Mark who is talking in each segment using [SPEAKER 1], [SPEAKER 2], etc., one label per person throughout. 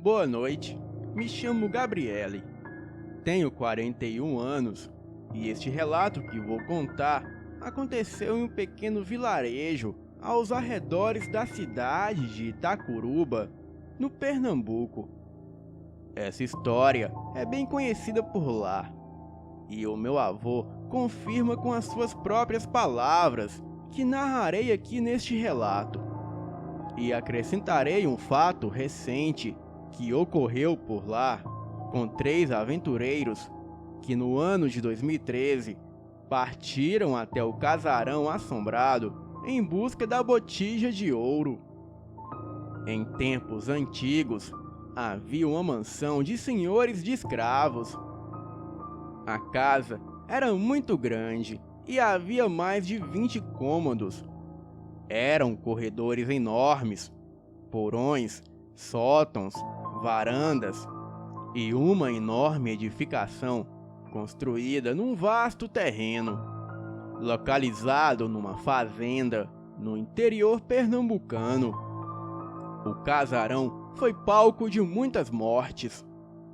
[SPEAKER 1] Boa noite, me chamo Gabriele, tenho 41 anos e este relato que vou contar aconteceu em um pequeno vilarejo aos arredores da cidade de Itacuruba, no Pernambuco. Essa história é bem conhecida por lá e o meu avô confirma com as suas próprias palavras que narrarei aqui neste relato. E acrescentarei um fato recente que ocorreu por lá com 3 aventureiros que no ano de 2013 partiram até o casarão assombrado em busca da botija de ouro. Em tempos antigos, havia uma mansão de senhores de escravos. A casa era muito grande e havia mais de 20 cômodos. Eram corredores enormes, porões, sótãos, varandas e uma enorme edificação construída num vasto terreno, localizado numa fazenda no interior pernambucano. O casarão foi palco de muitas mortes,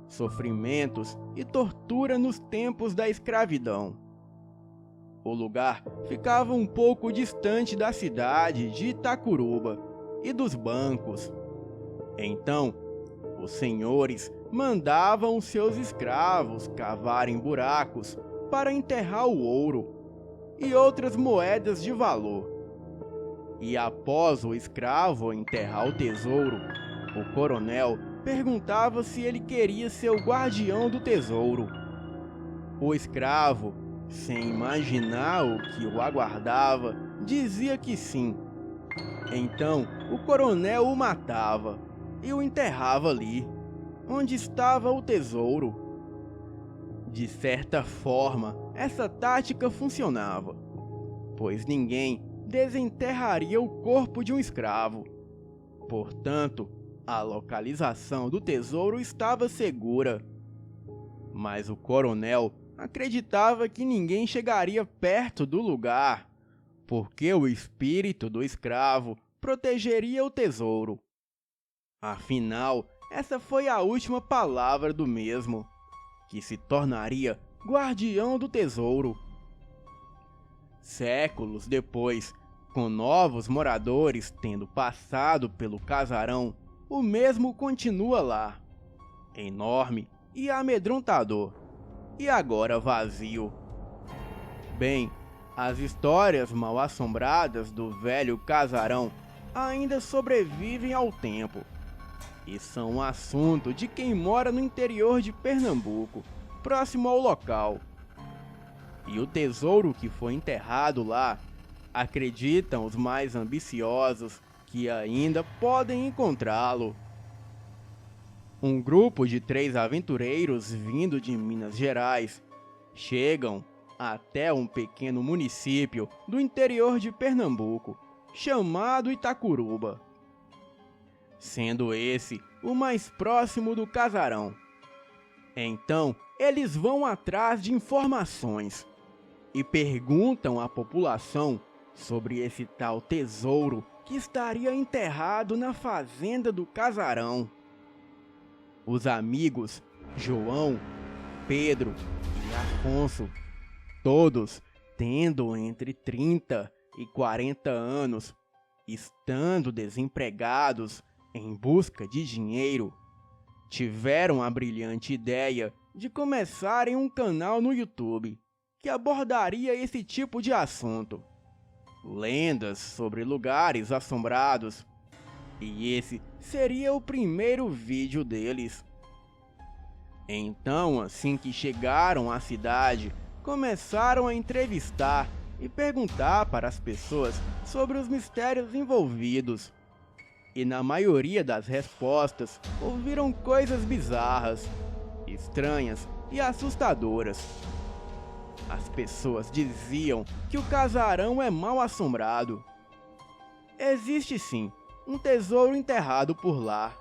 [SPEAKER 1] sofrimentos e tortura nos tempos da escravidão. O lugar ficava um pouco distante da cidade de Itacuruba e dos bancos. Então, os senhores mandavam seus escravos cavarem buracos para enterrar o ouro e outras moedas de valor. E após o escravo enterrar o tesouro, o coronel perguntava se ele queria ser o guardião do tesouro. O escravo, sem imaginar o que o aguardava, dizia que sim. Então, o coronel o matava e o enterrava ali, onde estava o tesouro. De certa forma, essa tática funcionava, pois ninguém desenterraria o corpo de um escravo. Portanto, a localização do tesouro estava segura. Mas o coronel acreditava que ninguém chegaria perto do lugar, porque o espírito do escravo protegeria o tesouro. Afinal, essa foi a última palavra do mesmo, que se tornaria guardião do tesouro. Séculos depois, com novos moradores tendo passado pelo casarão, o mesmo continua lá, enorme e amedrontador, e agora vazio. Bem, as histórias mal-assombradas do velho casarão ainda sobrevivem ao tempo, e são um assunto de quem mora no interior de Pernambuco, próximo ao local. E o tesouro que foi enterrado lá, acreditam os mais ambiciosos que ainda podem encontrá-lo. Um grupo de 3 aventureiros vindo de Minas Gerais chegam até um pequeno município do interior de Pernambuco, chamado Itacuruba, sendo esse o mais próximo do casarão. Então, eles vão atrás de informações e perguntam à população sobre esse tal tesouro que estaria enterrado na fazenda do casarão. Os amigos João, Pedro e Afonso, todos tendo entre 30 e 40 anos, estando desempregados em busca de dinheiro, tiveram a brilhante ideia de começarem um canal no YouTube que abordaria esse tipo de assunto, lendas sobre lugares assombrados, e esse seria o primeiro vídeo deles. Então, assim que chegaram à cidade, começaram a entrevistar e perguntar para as pessoas sobre os mistérios envolvidos. E na maioria das respostas, ouviram coisas bizarras, estranhas e assustadoras. As pessoas diziam que o casarão é mal assombrado. Existe sim um tesouro enterrado por lá,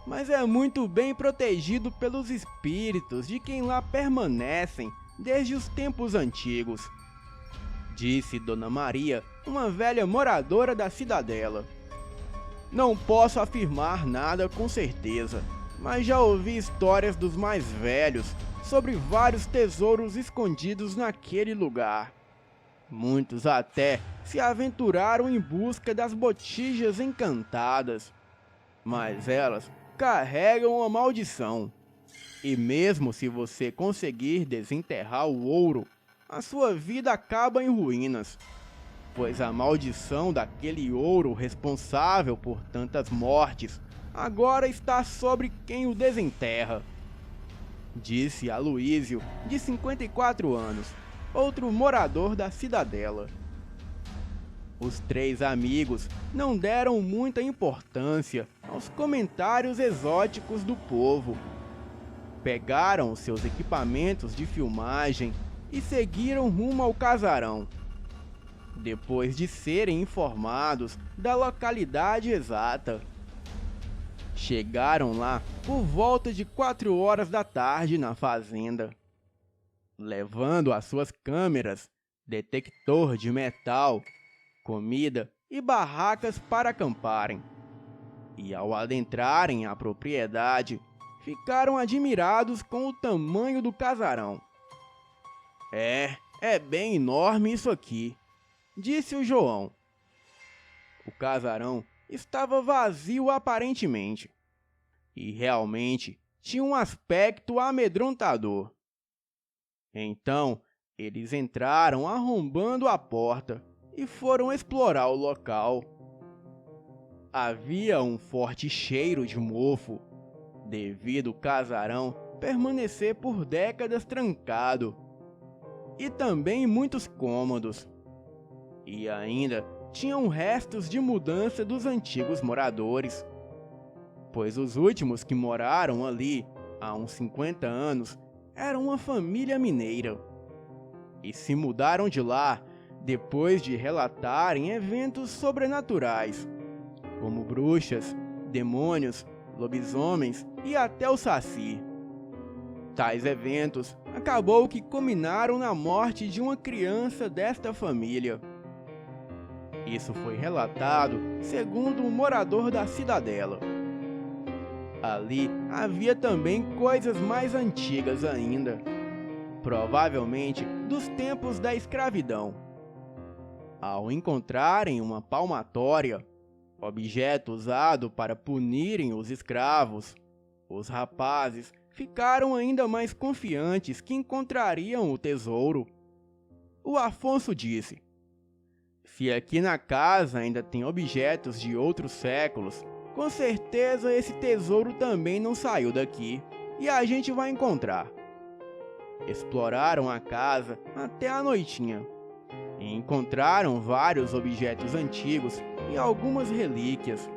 [SPEAKER 1] mas é muito bem protegido pelos espíritos de quem lá permanecem desde os tempos antigos, disse Dona Maria, uma velha moradora da cidadela. Não posso afirmar nada com certeza, mas já ouvi histórias dos mais velhos sobre vários tesouros escondidos naquele lugar. Muitos até se aventuraram em busca das botijas encantadas, mas elas carregam uma maldição. E mesmo se você conseguir desenterrar o ouro, a sua vida acaba em ruínas, pois a maldição daquele ouro responsável por tantas mortes agora está sobre quem o desenterra, disse Aloísio, de 54 anos, outro morador da cidadela. Os três amigos não deram muita importância aos comentários exóticos do povo. Pegaram seus equipamentos de filmagem e seguiram rumo ao casarão. Depois de serem informados da localidade exata, chegaram lá por volta de 4 horas da tarde na fazenda, levando as suas câmeras, detector de metal, comida e barracas para acamparem. E ao adentrarem a propriedade, ficaram admirados com o tamanho do casarão. É bem enorme isso aqui, disse o João. O casarão estava vazio aparentemente, e realmente tinha um aspecto amedrontador. Então, eles entraram arrombando a porta e foram explorar o local. Havia um forte cheiro de mofo, devido ao casarão permanecer por décadas trancado, e também muitos cômodos. E ainda tinham restos de mudança dos antigos moradores, pois os últimos que moraram ali há uns 50 anos eram uma família mineira, e se mudaram de lá depois de relatarem eventos sobrenaturais, como bruxas, demônios, lobisomens e até o saci. Tais eventos acabou que culminaram na morte de uma criança desta família. Isso foi relatado segundo um morador da cidadela. Ali havia também coisas mais antigas ainda, provavelmente dos tempos da escravidão. Ao encontrarem uma palmatória, objeto usado para punirem os escravos, os rapazes ficaram ainda mais confiantes que encontrariam o tesouro. O Afonso disse: "Se aqui na casa ainda tem objetos de outros séculos, com certeza esse tesouro também não saiu daqui, e a gente vai encontrar." Exploraram a casa até a noitinha e encontraram vários objetos antigos e algumas relíquias.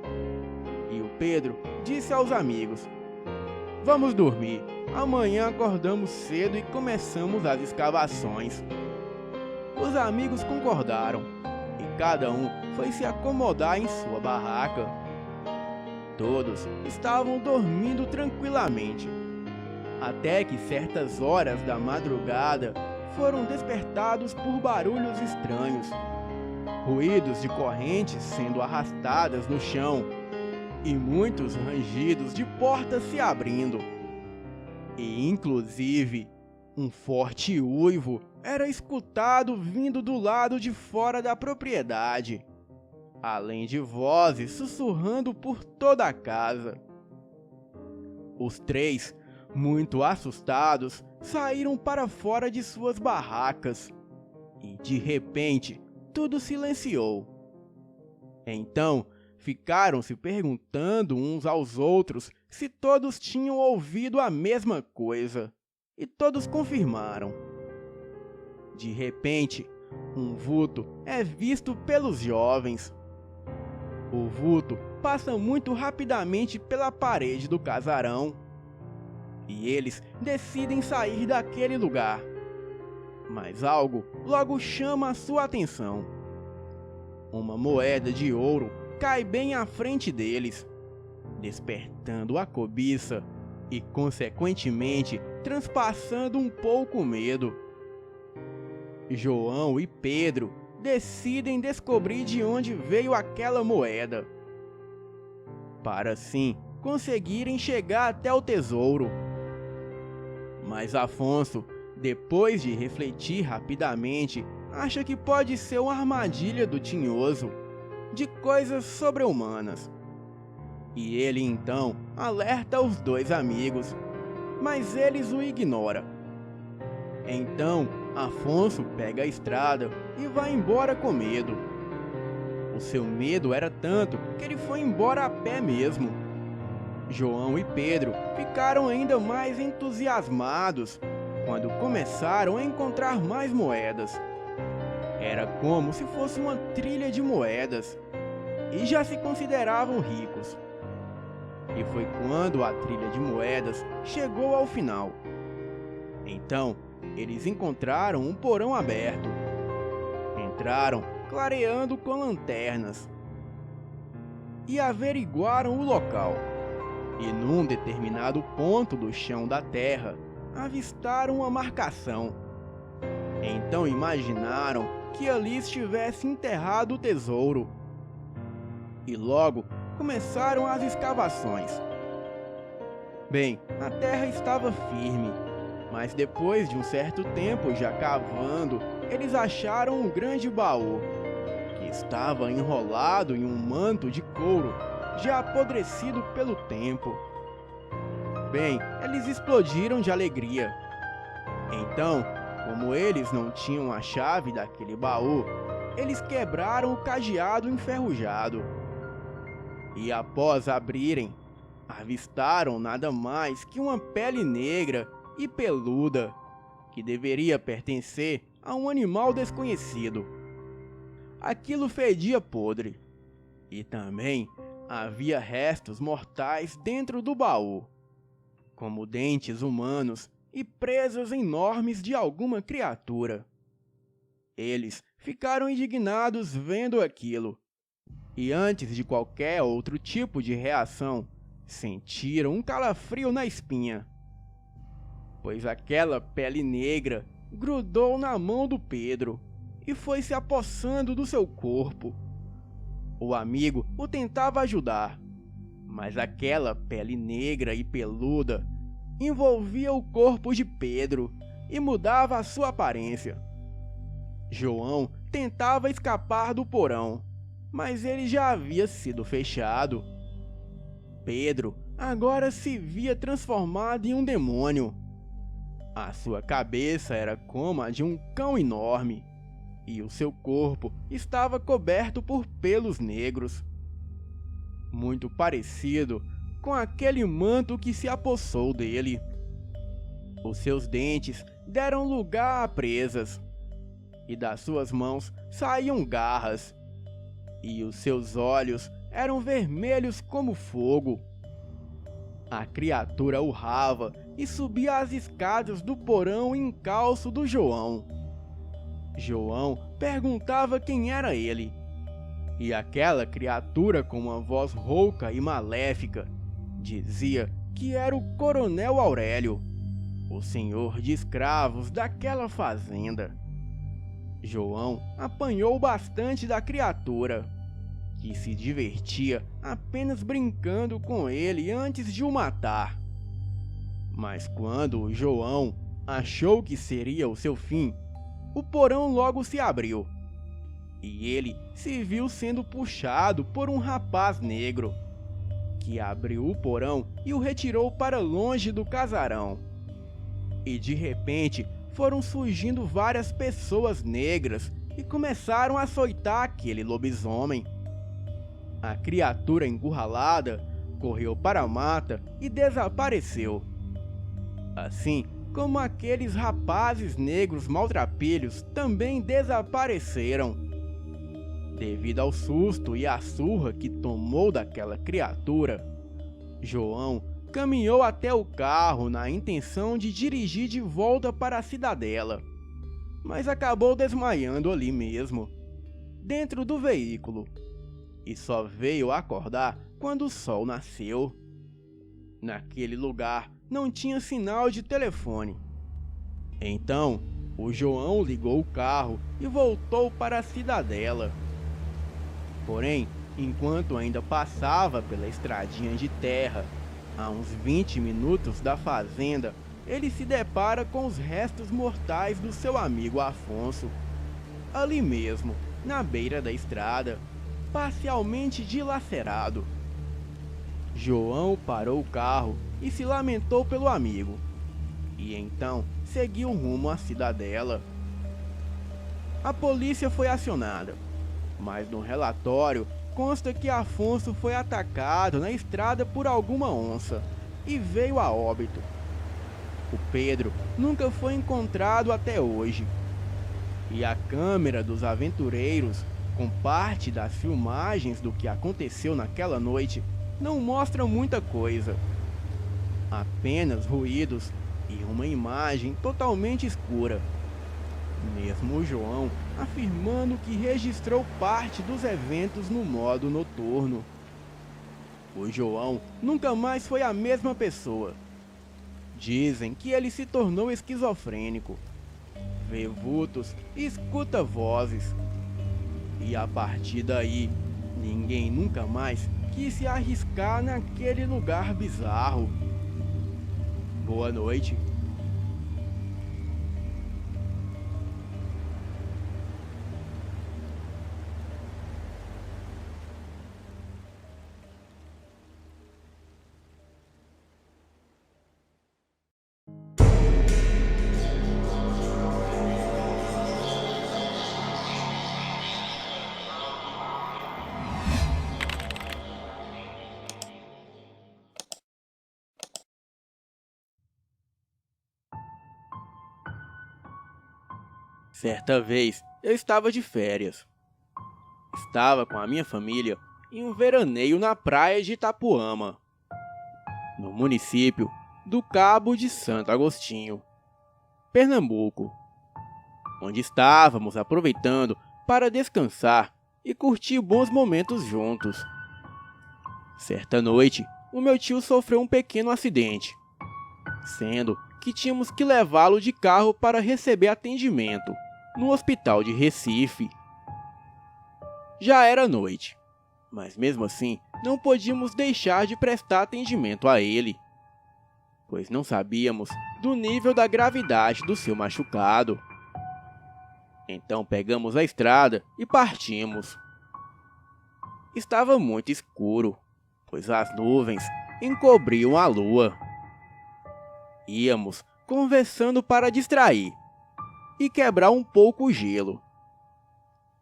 [SPEAKER 1] E o Pedro disse aos amigos: "Vamos dormir, amanhã acordamos cedo e começamos as escavações." Os amigos concordaram, e cada um foi se acomodar em sua barraca. Todos estavam dormindo tranquilamente, até que certas horas da madrugada foram despertados por barulhos estranhos, ruídos de correntes sendo arrastadas no chão e muitos rangidos de portas se abrindo. E inclusive, um forte uivo era escutado vindo do lado de fora da propriedade, além de vozes sussurrando por toda a casa. Os três, muito assustados, saíram para fora de suas barracas e, de repente, tudo silenciou. Então, ficaram se perguntando uns aos outros se todos tinham ouvido a mesma coisa, e todos confirmaram. De repente, um vulto é visto pelos jovens. O vulto passa muito rapidamente pela parede do casarão, e eles decidem sair daquele lugar. Mas algo logo chama a sua atenção. Uma moeda de ouro cai bem à frente deles, despertando a cobiça e, consequentemente, transpassando um pouco o medo. João e Pedro decidem descobrir de onde veio aquela moeda, para assim conseguirem chegar até o tesouro. Mas Afonso, depois de refletir rapidamente, acha que pode ser uma armadilha do Tinhoso, de coisas sobre-humanas. E ele então alerta os dois amigos, mas eles o ignoram. Então, Afonso pega a estrada e vai embora com medo. O seu medo era tanto que ele foi embora a pé mesmo. João e Pedro ficaram ainda mais entusiasmados quando começaram a encontrar mais moedas. Era como se fosse uma trilha de moedas, e já se consideravam ricos. E foi quando a trilha de moedas chegou ao final. Então, eles encontraram um porão aberto. Entraram clareando com lanternas e averiguaram o local. E num determinado ponto do chão da terra, avistaram uma marcação. Então imaginaram que ali estivesse enterrado o tesouro. E logo começaram as escavações. Bem, a terra estava firme, mas depois de um certo tempo já cavando, eles acharam um grande baú, que estava enrolado em um manto de couro, já apodrecido pelo tempo. Bem, eles explodiram de alegria. Então, como eles não tinham a chave daquele baú, eles quebraram o cadeado enferrujado. E após abrirem, avistaram nada mais que uma pele negra e peluda, que deveria pertencer a um animal desconhecido. Aquilo fedia podre, e também havia restos mortais dentro do baú, como dentes humanos e presas enormes de alguma criatura. Eles ficaram indignados vendo aquilo, e antes de qualquer outro tipo de reação, sentiram um calafrio na espinha, pois aquela pele negra grudou na mão do Pedro e foi se apossando do seu corpo. O amigo o tentava ajudar, mas aquela pele negra e peluda envolvia o corpo de Pedro e mudava a sua aparência. João tentava escapar do porão, mas ele já havia sido fechado. Pedro agora se via transformado em um demônio. A sua cabeça era como a de um cão enorme, e o seu corpo estava coberto por pelos negros, muito parecido com aquele manto que se apossou dele. Os seus dentes deram lugar a presas, e das suas mãos saíam garras, e os seus olhos eram vermelhos como fogo. A criatura urrava e subia as escadas do porão encalço do João. João perguntava quem era ele, e aquela criatura com uma voz rouca e maléfica dizia que era o Coronel Aurélio, o senhor de escravos daquela fazenda. João apanhou bastante da criatura, que se divertia apenas brincando com ele antes de o matar. Mas quando o João achou que seria o seu fim, o porão logo se abriu, e ele se viu sendo puxado por um rapaz negro, que abriu o porão e o retirou para longe do casarão. E de repente foram surgindo várias pessoas negras e começaram a açoitar aquele lobisomem. A criatura encurralada correu para a mata e desapareceu, assim como aqueles rapazes negros maltrapilhos também desapareceram. Devido ao susto e à surra que tomou daquela criatura, João caminhou até o carro na intenção de dirigir de volta para a cidadela, mas acabou desmaiando ali mesmo, dentro do veículo, e só veio acordar quando o sol nasceu. Naquele lugar não tinha sinal de telefone. Então, o João ligou o carro e voltou para a cidadela. Porém, Enquanto ainda passava pela estradinha de terra, a uns 20 minutos da fazenda, ele se depara com os restos mortais do seu amigo Afonso. Ali mesmo, na beira da estrada, parcialmente dilacerado. João parou o carro e se lamentou pelo amigo. E então seguiu rumo à cidadela. A polícia foi acionada, mas no relatório consta que Afonso foi atacado na estrada por alguma onça e veio a óbito. O Pedro nunca foi encontrado até hoje. E a câmera dos aventureiros, com parte das filmagens do que aconteceu naquela noite, não mostra muita coisa. Apenas ruídos e uma imagem totalmente escura. Mesmo o João afirmando que registrou parte dos eventos no modo noturno. O João nunca mais foi a mesma pessoa. Dizem que ele se tornou esquizofrênico, vê vultos e escuta vozes. E a partir daí, ninguém nunca mais quis se arriscar naquele lugar bizarro. Boa noite. Certa vez, eu estava de férias. Estava com a minha família em um veraneio na praia de Itapuama, no município do Cabo de Santo Agostinho, Pernambuco, onde estávamos aproveitando para descansar e curtir bons momentos juntos. Certa noite, o meu tio sofreu um pequeno acidente, sendo que tínhamos que levá-lo de carro para receber atendimento no hospital de Recife. Já era noite, mas mesmo assim não podíamos deixar de prestar atendimento a ele, pois não sabíamos do nível da gravidade do seu machucado. Então pegamos a estrada e partimos. Estava muito escuro, pois as nuvens encobriam a lua. Íamos conversando para distrair e quebrar um pouco o gelo.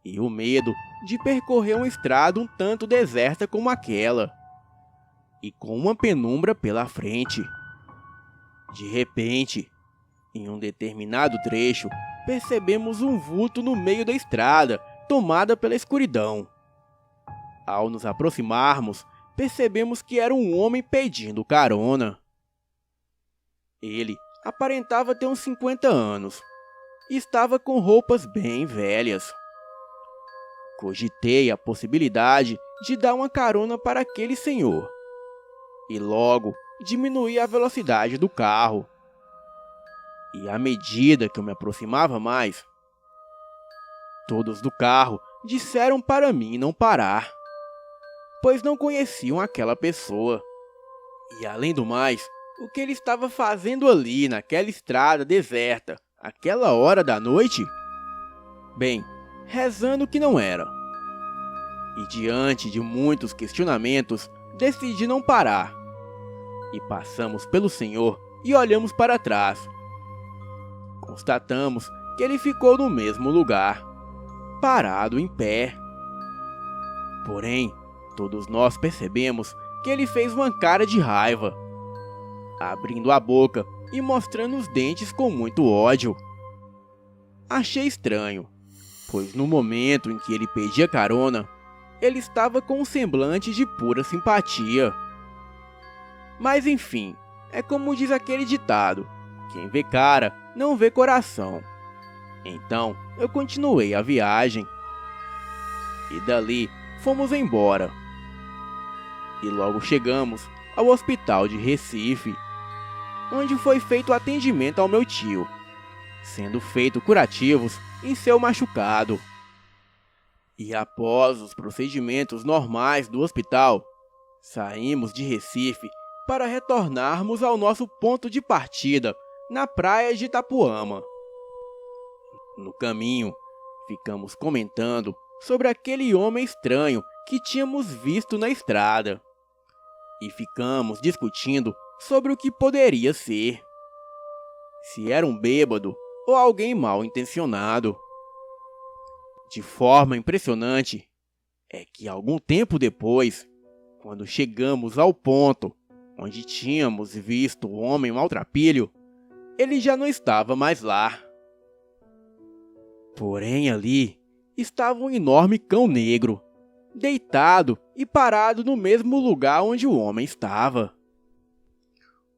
[SPEAKER 1] E o medo de percorrer uma estrada um tanto deserta como aquela, e com uma penumbra pela frente. De repente, em um determinado trecho, percebemos um vulto no meio da estrada, tomada pela escuridão. Ao nos aproximarmos, percebemos que era um homem pedindo carona. Ele aparentava ter uns 50 anos e estava com roupas bem velhas. Cogitei a possibilidade de dar uma carona para aquele senhor e logo diminuí a velocidade do carro. E à medida que eu me aproximava mais, todos do carro disseram para mim não parar, pois não conheciam aquela pessoa. E além do mais, o que ele estava fazendo ali naquela estrada deserta, aquela hora da noite? Bem, rezando que não era. E diante de muitos questionamentos, decidi não parar. E passamos pelo senhor e olhamos para trás. Constatamos que ele ficou no mesmo lugar, parado em pé. Porém, todos nós percebemos que ele fez uma cara de raiva, abrindo a boca e mostrando os dentes com muito ódio. Achei estranho, pois no momento em que ele pedia carona, ele estava com um semblante de pura simpatia. Mas enfim, é como diz aquele ditado: quem vê cara, não vê coração. Então, eu continuei a viagem. E dali, fomos embora. E logo chegamos ao hospital de Recife, onde foi feito atendimento ao meu tio, sendo feito curativos em seu machucado. E após os procedimentos normais do hospital, saímos de Recife para retornarmos ao nosso ponto de partida, na praia de Itapuama. No caminho, ficamos comentando sobre aquele homem estranho que tínhamos visto na estrada. E ficamos discutindo sobre o que poderia ser. Se era um bêbado ou alguém mal intencionado. De forma impressionante, é que algum tempo depois, quando chegamos ao ponto onde tínhamos visto o homem maltrapilho, ele já não estava mais lá. Porém ali estava um enorme cão negro, deitado e parado no mesmo lugar onde o homem estava.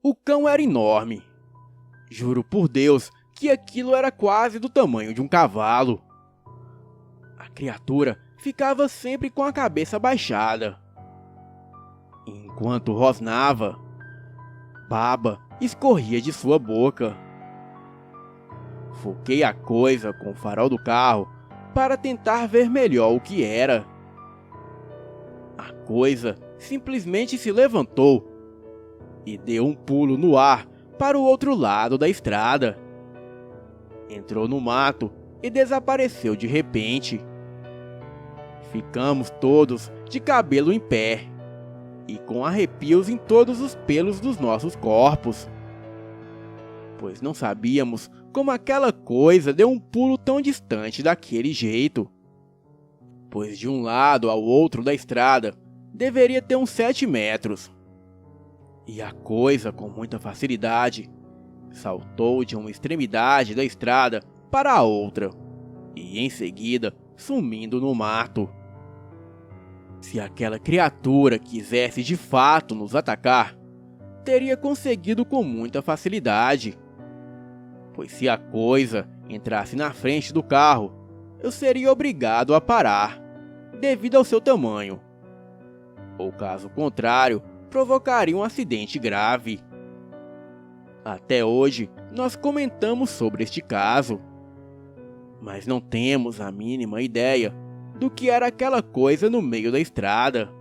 [SPEAKER 1] O cão era enorme. Juro por Deus que aquilo era quase do tamanho de um cavalo. A criatura ficava sempre com a cabeça baixada. Enquanto rosnava, baba escorria de sua boca. Foquei a coisa com o farol do carro para tentar ver melhor o que era. A coisa simplesmente se levantou e deu um pulo no ar para o outro lado da estrada. Entrou no mato e desapareceu de repente. Ficamos todos de cabelo em pé e com arrepios em todos os pelos dos nossos corpos, pois não sabíamos como aquela coisa deu um pulo tão distante daquele jeito, pois de um lado ao outro da estrada deveria ter uns 7 metros. E a coisa, com muita facilidade, saltou de uma extremidade da estrada para a outra, e em seguida sumindo no mato. Se aquela criatura quisesse de fato nos atacar, teria conseguido com muita facilidade, pois se a coisa entrasse na frente do carro, eu seria obrigado a parar, devido ao seu tamanho. Ou caso contrário, provocaria um acidente grave. Até hoje, nós comentamos sobre este caso, mas não temos a mínima ideia do que era aquela coisa no meio da estrada.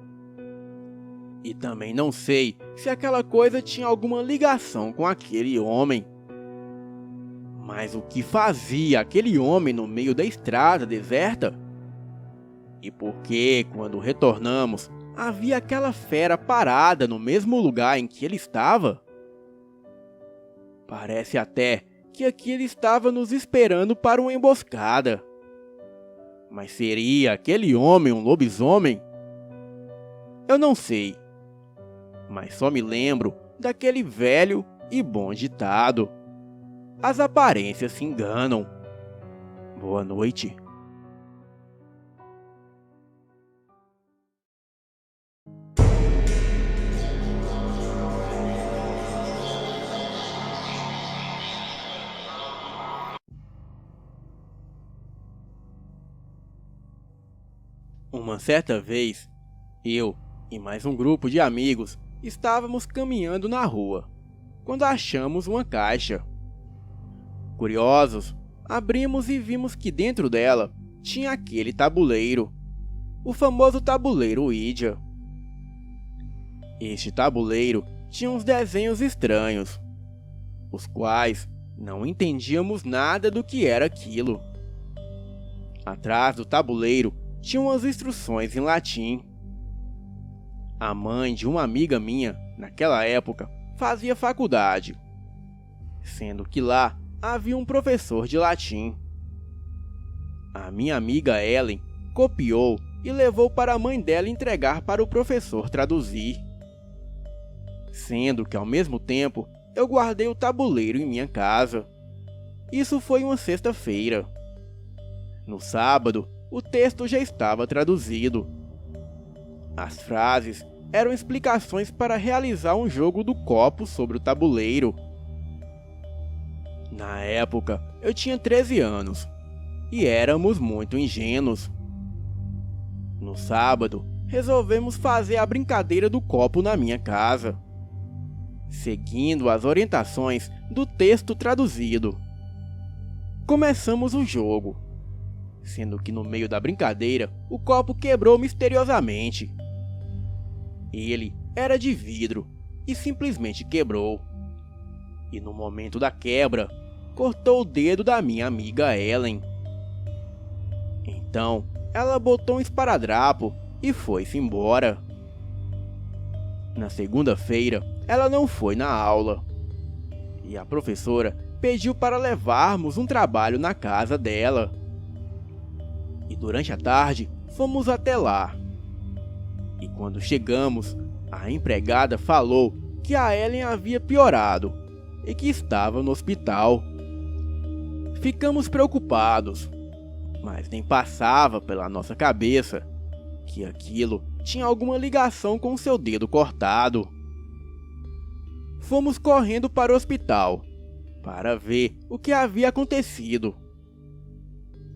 [SPEAKER 1] E também não sei se aquela coisa tinha alguma ligação com aquele homem. Mas o que fazia aquele homem no meio da estrada deserta? E por que, quando retornamos, havia aquela fera parada no mesmo lugar em que ele estava? Parece até que aquilo estava nos esperando para uma emboscada. Mas seria aquele homem um lobisomem? Eu não sei, mas só me lembro daquele velho e bom ditado: as aparências se enganam. Boa noite. Uma certa vez, eu e mais um grupo de amigos estávamos caminhando na rua, quando achamos uma caixa. Curiosos, abrimos e vimos que dentro dela tinha aquele tabuleiro, o famoso tabuleiro Ouija. Este tabuleiro tinha uns desenhos estranhos, os quais não entendíamos nada do que era aquilo. Atrás do tabuleiro tinham as instruções em latim. A mãe de uma amiga minha, naquela época, fazia faculdade, sendo que lá havia um professor de latim. A minha amiga Ellen copiou e levou para a mãe dela entregar para o professor traduzir. Sendo que, ao mesmo tempo, eu guardei o tabuleiro em minha casa. Isso foi uma sexta-feira. No sábado, o texto já estava traduzido. As frases eram explicações para realizar um jogo do copo sobre o tabuleiro. Na época, eu tinha 13 anos e éramos muito ingênuos. No sábado, resolvemos fazer a brincadeira do copo na minha casa, seguindo as orientações do texto traduzido. Começamos o jogo. sendo que no meio da brincadeira o copo quebrou misteriosamente. Ele era de vidro e simplesmente quebrou. E no momento da quebra, cortou o dedo da minha amiga Ellen. Então, ela botou um esparadrapo e foi-se embora. Na segunda-feira, ela não foi na aula. E a professora pediu para levarmos um trabalho na casa dela. E durante a tarde, fomos até lá. E quando chegamos, a empregada falou que a Ellen havia piorado e que estava no hospital. Ficamos preocupados, mas nem passava pela nossa cabeça que aquilo tinha alguma ligação com seu dedo cortado. Fomos correndo para o hospital para ver o que havia acontecido.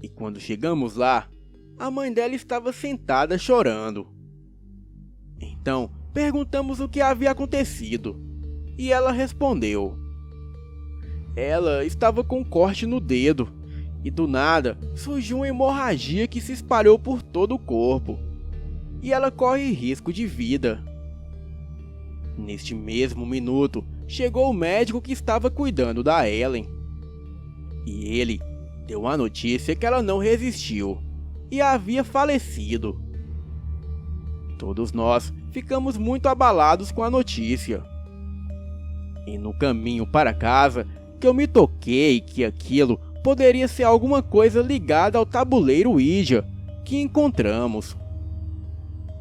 [SPEAKER 1] E quando chegamos lá, a mãe dela estava sentada chorando. Então perguntamos o que havia acontecido e ela respondeu. Ela estava com um corte no dedo e do nada surgiu uma hemorragia que se espalhou por todo o corpo e ela corre risco de vida. Neste mesmo minuto, chegou o médico que estava cuidando da Ellen e ele deu a notícia que ela não resistiu e havia falecido. Todos nós ficamos muito abalados com a notícia. E no caminho para casa, que eu me toquei que aquilo poderia ser alguma coisa ligada ao tabuleiro Ouija que encontramos,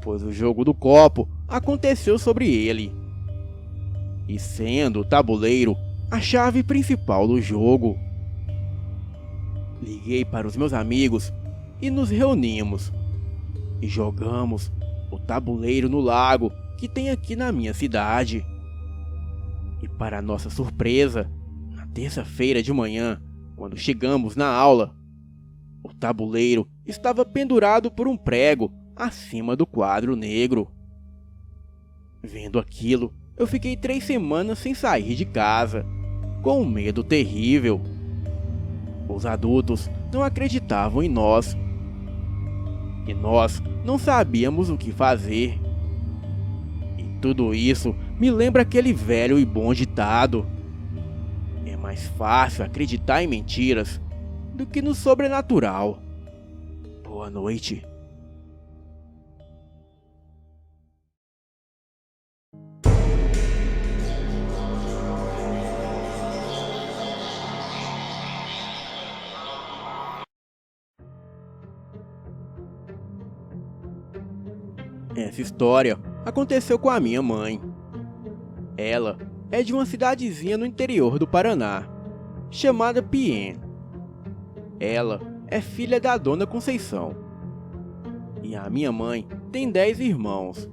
[SPEAKER 1] pois o jogo do copo aconteceu sobre ele, e sendo o tabuleiro a chave principal do jogo. Liguei para os meus amigos e nos reunimos, e jogamos o tabuleiro no lago que tem aqui na minha cidade. E para nossa surpresa, na terça-feira de manhã, quando chegamos na aula, o tabuleiro estava pendurado por um prego acima do quadro negro. Vendo aquilo, eu fiquei 3 semanas sem sair de casa, com um medo terrível. Os adultos não acreditavam em nós, e nós não sabíamos o que fazer. E tudo isso me lembra aquele velho e bom ditado: é mais fácil acreditar em mentiras do que no sobrenatural. Boa noite. Essa história aconteceu com a minha mãe. Ela é de uma cidadezinha no interior do Paraná, chamada Piên. Ela é filha da Dona Conceição. E a minha mãe tem 10 irmãos.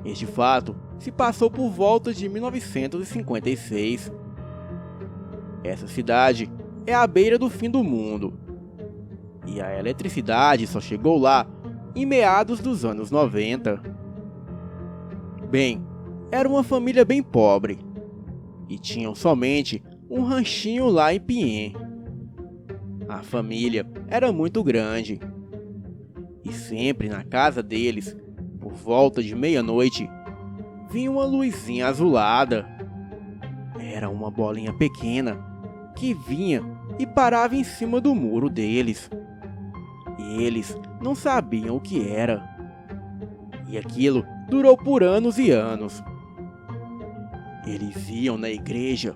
[SPEAKER 1] Este fato se passou por volta de 1956. Essa cidade é à beira do fim do mundo. E a eletricidade só chegou lá em meados dos anos 90. Bem, era uma família bem pobre e tinham somente um ranchinho lá em Piên. A família era muito grande e sempre na casa deles, por volta de meia-noite, vinha uma luzinha azulada. Era uma bolinha pequena que vinha e parava em cima do muro deles. E eles não sabiam o que era. E aquilo durou por anos e anos. Eles iam na igreja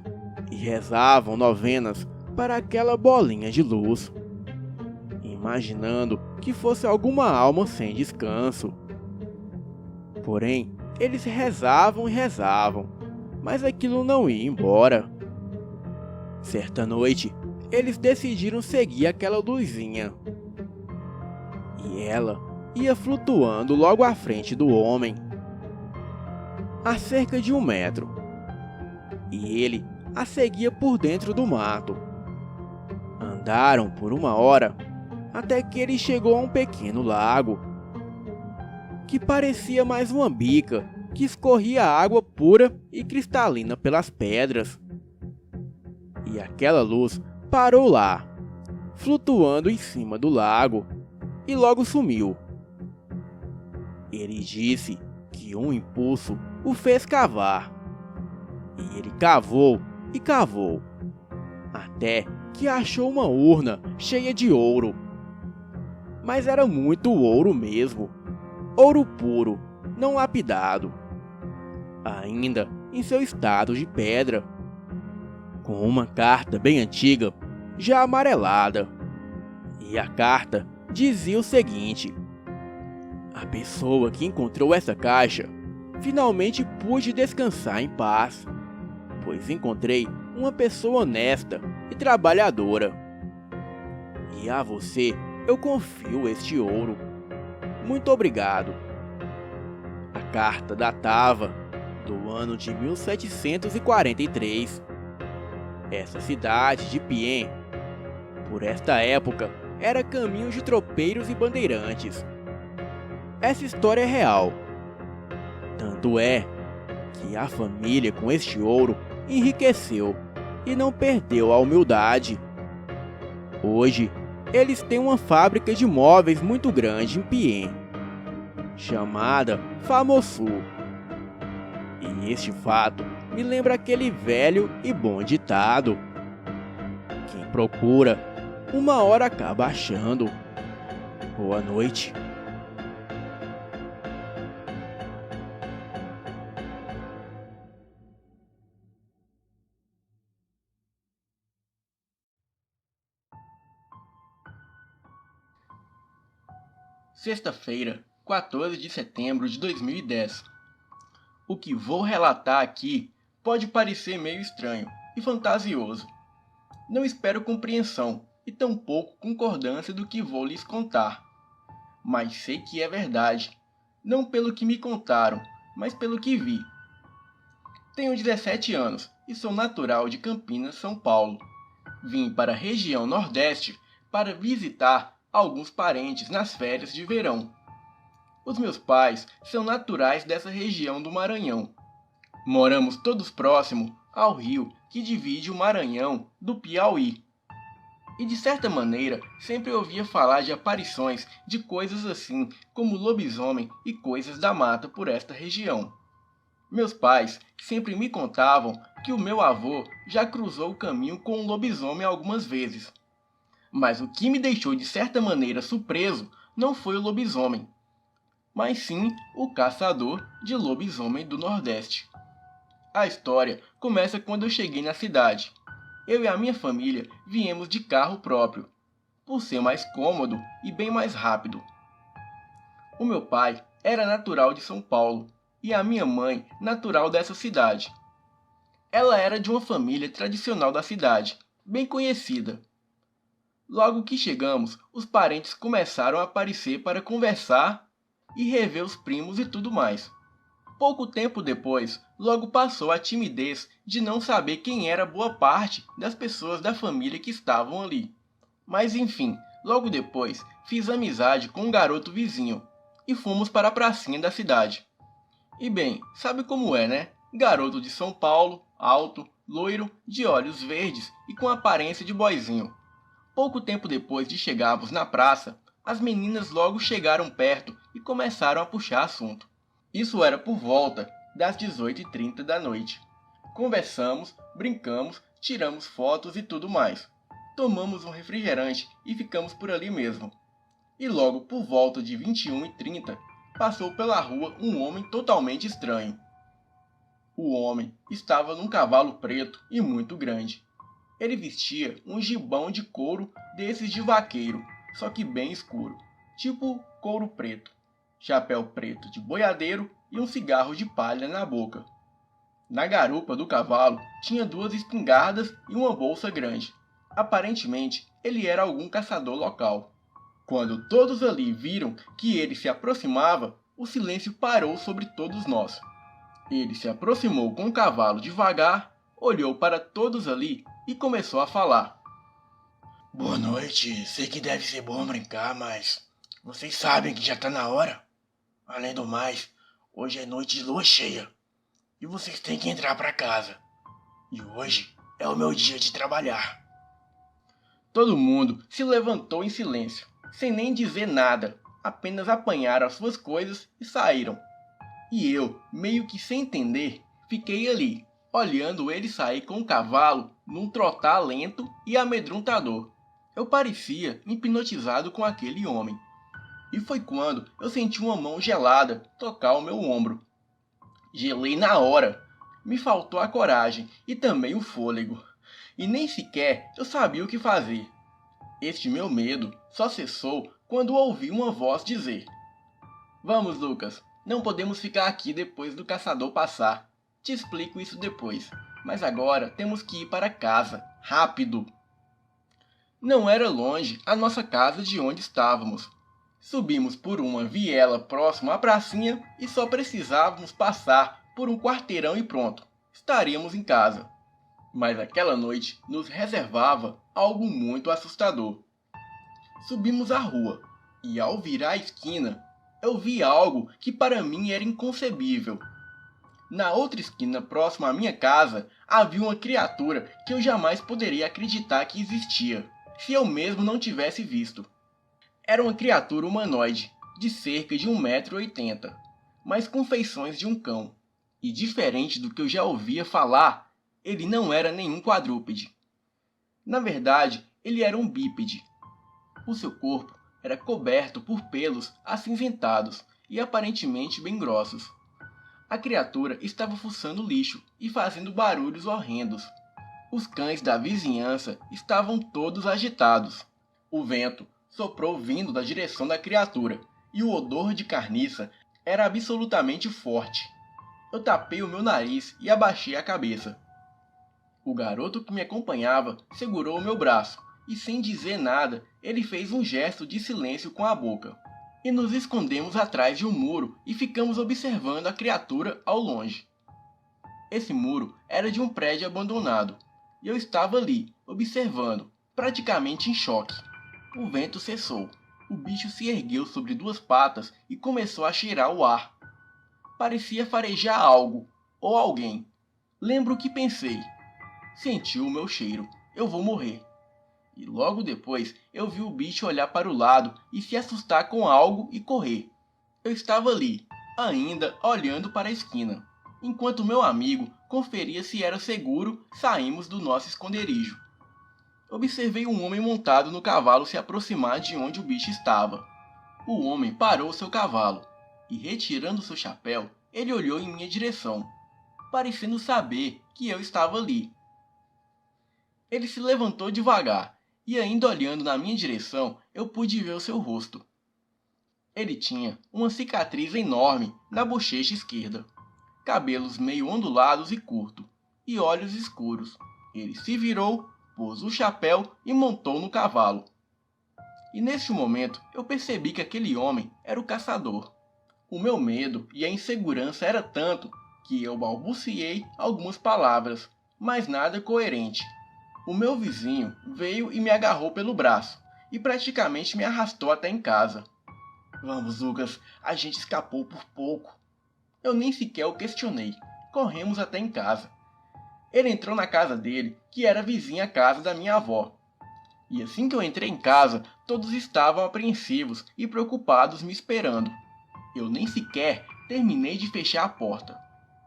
[SPEAKER 1] e rezavam novenas para aquela bolinha de luz, imaginando que fosse alguma alma sem descanso. Porém, eles rezavam e rezavam, mas aquilo não ia embora. Certa noite, eles decidiram seguir aquela luzinha. E ela ia flutuando logo à frente do homem, a cerca de 1 metro. E ele a seguia por dentro do mato. Andaram por 1 hora, até que ele chegou a um pequeno lago, que parecia mais uma bica que escorria água pura e cristalina pelas pedras. E aquela luz parou lá, flutuando em cima do lago, e logo sumiu. Ele disse que um impulso o fez cavar. E ele cavou e cavou, até que achou uma urna cheia de ouro. Mas era muito ouro mesmo, ouro puro, não lapidado, ainda em seu estado de pedra, com uma carta bem antiga, já amarelada. E a carta dizia o seguinte: a pessoa que encontrou essa caixa finalmente pude descansar em paz, pois encontrei uma pessoa honesta e trabalhadora. E a você eu confio este ouro. Muito obrigado. A carta datava do ano de 1743. Essa cidade de Piên, por esta época, era caminho de tropeiros e bandeirantes. Essa história é real. Tanto é que a família com este ouro enriqueceu e não perdeu a humildade. Hoje, eles têm uma fábrica de móveis muito grande em Piên, chamada Famosul. E este fato me lembra aquele velho e bom ditado: quem procura, uma hora acaba achando. Boa noite. Sexta-feira, 14 de setembro de 2010. O que vou relatar aqui pode parecer meio estranho e fantasioso. Não espero compreensão e tampouco concordância do que vou lhes contar. Mas sei que é verdade, não pelo que me contaram, mas pelo que vi. Tenho 17 anos e sou natural de Campinas, São Paulo. Vim para a região Nordeste para visitar alguns parentes nas férias de verão. Os meus pais são naturais dessa região do Maranhão. Moramos todos próximo ao rio que divide o Maranhão do Piauí. E de certa maneira sempre ouvia falar de aparições de coisas assim como lobisomem e coisas da mata por esta região. Meus pais sempre me contavam que o meu avô já cruzou o caminho com um lobisomem algumas vezes. Mas o que me deixou de certa maneira surpreso não foi o lobisomem, mas sim o caçador de lobisomem do Nordeste. A história começa quando eu cheguei na cidade. Eu e a minha família viemos de carro próprio, por ser mais cômodo e bem mais rápido. O meu pai era natural de São Paulo e a minha mãe natural dessa cidade. Ela era de uma família tradicional da cidade, bem conhecida. Logo que chegamos, os parentes começaram a aparecer para conversar e rever os primos e tudo mais. Pouco tempo depois, logo passou a timidez de não saber quem era boa parte das pessoas da família que estavam ali. Mas enfim, logo depois fiz amizade com um garoto vizinho e fomos para a pracinha da cidade. E bem, sabe como é, né? Garoto de São Paulo, alto, loiro, de olhos verdes e com aparência de boizinho. Pouco tempo depois de chegarmos na praça, as meninas logo chegaram perto e começaram a puxar assunto. Isso era por volta das 18h30 da noite. Conversamos, brincamos, tiramos fotos e tudo mais. Tomamos um refrigerante e ficamos por ali mesmo. E logo por volta de 21h30, passou pela rua um homem totalmente estranho. O homem estava num cavalo preto e muito grande. Ele vestia um gibão de couro desses de vaqueiro, só que bem escuro, tipo couro preto, chapéu preto de boiadeiro e um cigarro de palha na boca. Na garupa do cavalo tinha 2 espingardas e uma bolsa grande. Aparentemente, ele era algum caçador local. Quando todos ali viram que ele se aproximava, o silêncio parou sobre todos nós. Ele se aproximou com o cavalo devagar, olhou para todos ali e começou a falar. Boa noite, sei que deve ser bom brincar, mas vocês sabem que já tá na hora. Além do mais, hoje é noite de lua cheia e vocês têm que entrar para casa. E hoje é o meu dia de trabalhar. Todo mundo se levantou em silêncio, sem nem dizer nada, apenas apanharam as suas coisas e saíram. E eu, meio que sem entender, fiquei ali, olhando ele sair com o cavalo num trotar lento e amedrontador. Eu parecia hipnotizado com aquele homem. E foi quando eu senti uma mão gelada tocar o meu ombro. Gelei na hora. Me faltou a coragem e também o fôlego. E nem sequer eu sabia o que fazer. Este meu medo só cessou quando ouvi uma voz dizer: "Vamos, Lucas, não podemos ficar aqui depois do caçador passar. Te explico isso depois, mas agora temos que ir para casa, rápido." Não era longe a nossa casa de onde estávamos. Subimos por uma viela próxima à pracinha e só precisávamos passar por um quarteirão e pronto, estaríamos em casa. Mas aquela noite nos reservava algo muito assustador. Subimos a rua e, ao virar a esquina, eu vi algo que para mim era inconcebível. Na outra esquina, próxima à minha casa, havia uma criatura que eu jamais poderia acreditar que existia, se eu mesmo não tivesse visto. Era uma criatura humanoide, de cerca de 1,80 m, mas com feições de um cão. E diferente do que eu já ouvia falar, ele não era nenhum quadrúpede. Na verdade, ele era um bípede. O seu corpo era coberto por pelos acinzentados e aparentemente bem grossos. A criatura estava fuçando lixo e fazendo barulhos horrendos. Os cães da vizinhança estavam todos agitados. O vento soprou vindo da direção da criatura e o odor de carniça era absolutamente forte. Eu tapei o meu nariz e abaixei a cabeça. O garoto que me acompanhava segurou o meu braço e, sem dizer nada, ele fez um gesto de silêncio com a boca. E nos escondemos atrás de um muro e ficamos observando a criatura ao longe. Esse muro era de um prédio abandonado e eu estava ali, observando, praticamente em choque. O vento cessou. O bicho se ergueu sobre duas patas e começou a cheirar o ar. Parecia farejar algo, ou alguém. Lembro que pensei: sentiu o meu cheiro, eu vou morrer. E logo depois eu vi o bicho olhar para o lado e se assustar com algo e correr. Eu estava ali, ainda olhando para a esquina. Enquanto meu amigo conferia se era seguro, saímos do nosso esconderijo. Observei um homem montado no cavalo se aproximar de onde o bicho estava. O homem parou seu cavalo e, retirando seu chapéu, ele olhou em minha direção, parecendo saber que eu estava ali. Ele se levantou devagar e, ainda olhando na minha direção, eu pude ver o seu rosto. Ele tinha uma cicatriz enorme na bochecha esquerda, cabelos meio ondulados e curtos, e olhos escuros. Ele se virou, pôs o chapéu e montou no cavalo. E neste momento eu percebi que aquele homem era o caçador. O meu medo e a insegurança era tanto que eu balbuciei algumas palavras, mas nada coerente. O meu vizinho veio e me agarrou pelo braço e praticamente me arrastou até em casa. "Vamos, Lucas, a gente escapou por pouco." Eu nem sequer o questionei. Corremos até em casa. Ele entrou na casa dele, que era vizinha à casa da minha avó. E assim que eu entrei em casa, todos estavam apreensivos e preocupados me esperando. Eu nem sequer terminei de fechar a porta.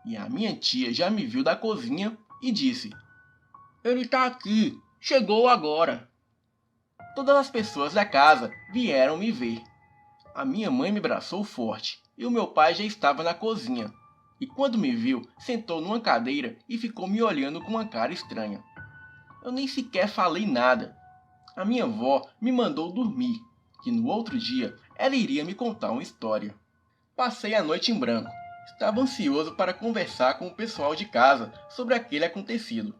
[SPEAKER 1] E a minha tia já me viu da cozinha e disse: "Ele tá aqui, chegou agora." Todas as pessoas da casa vieram me ver. A minha mãe me abraçou forte e o meu pai já estava na cozinha. E quando me viu, sentou numa cadeira e ficou me olhando com uma cara estranha. Eu nem sequer falei nada. A minha avó me mandou dormir, que no outro dia ela iria me contar uma história. Passei a noite em branco. Estava ansioso para conversar com o pessoal de casa sobre aquele acontecido.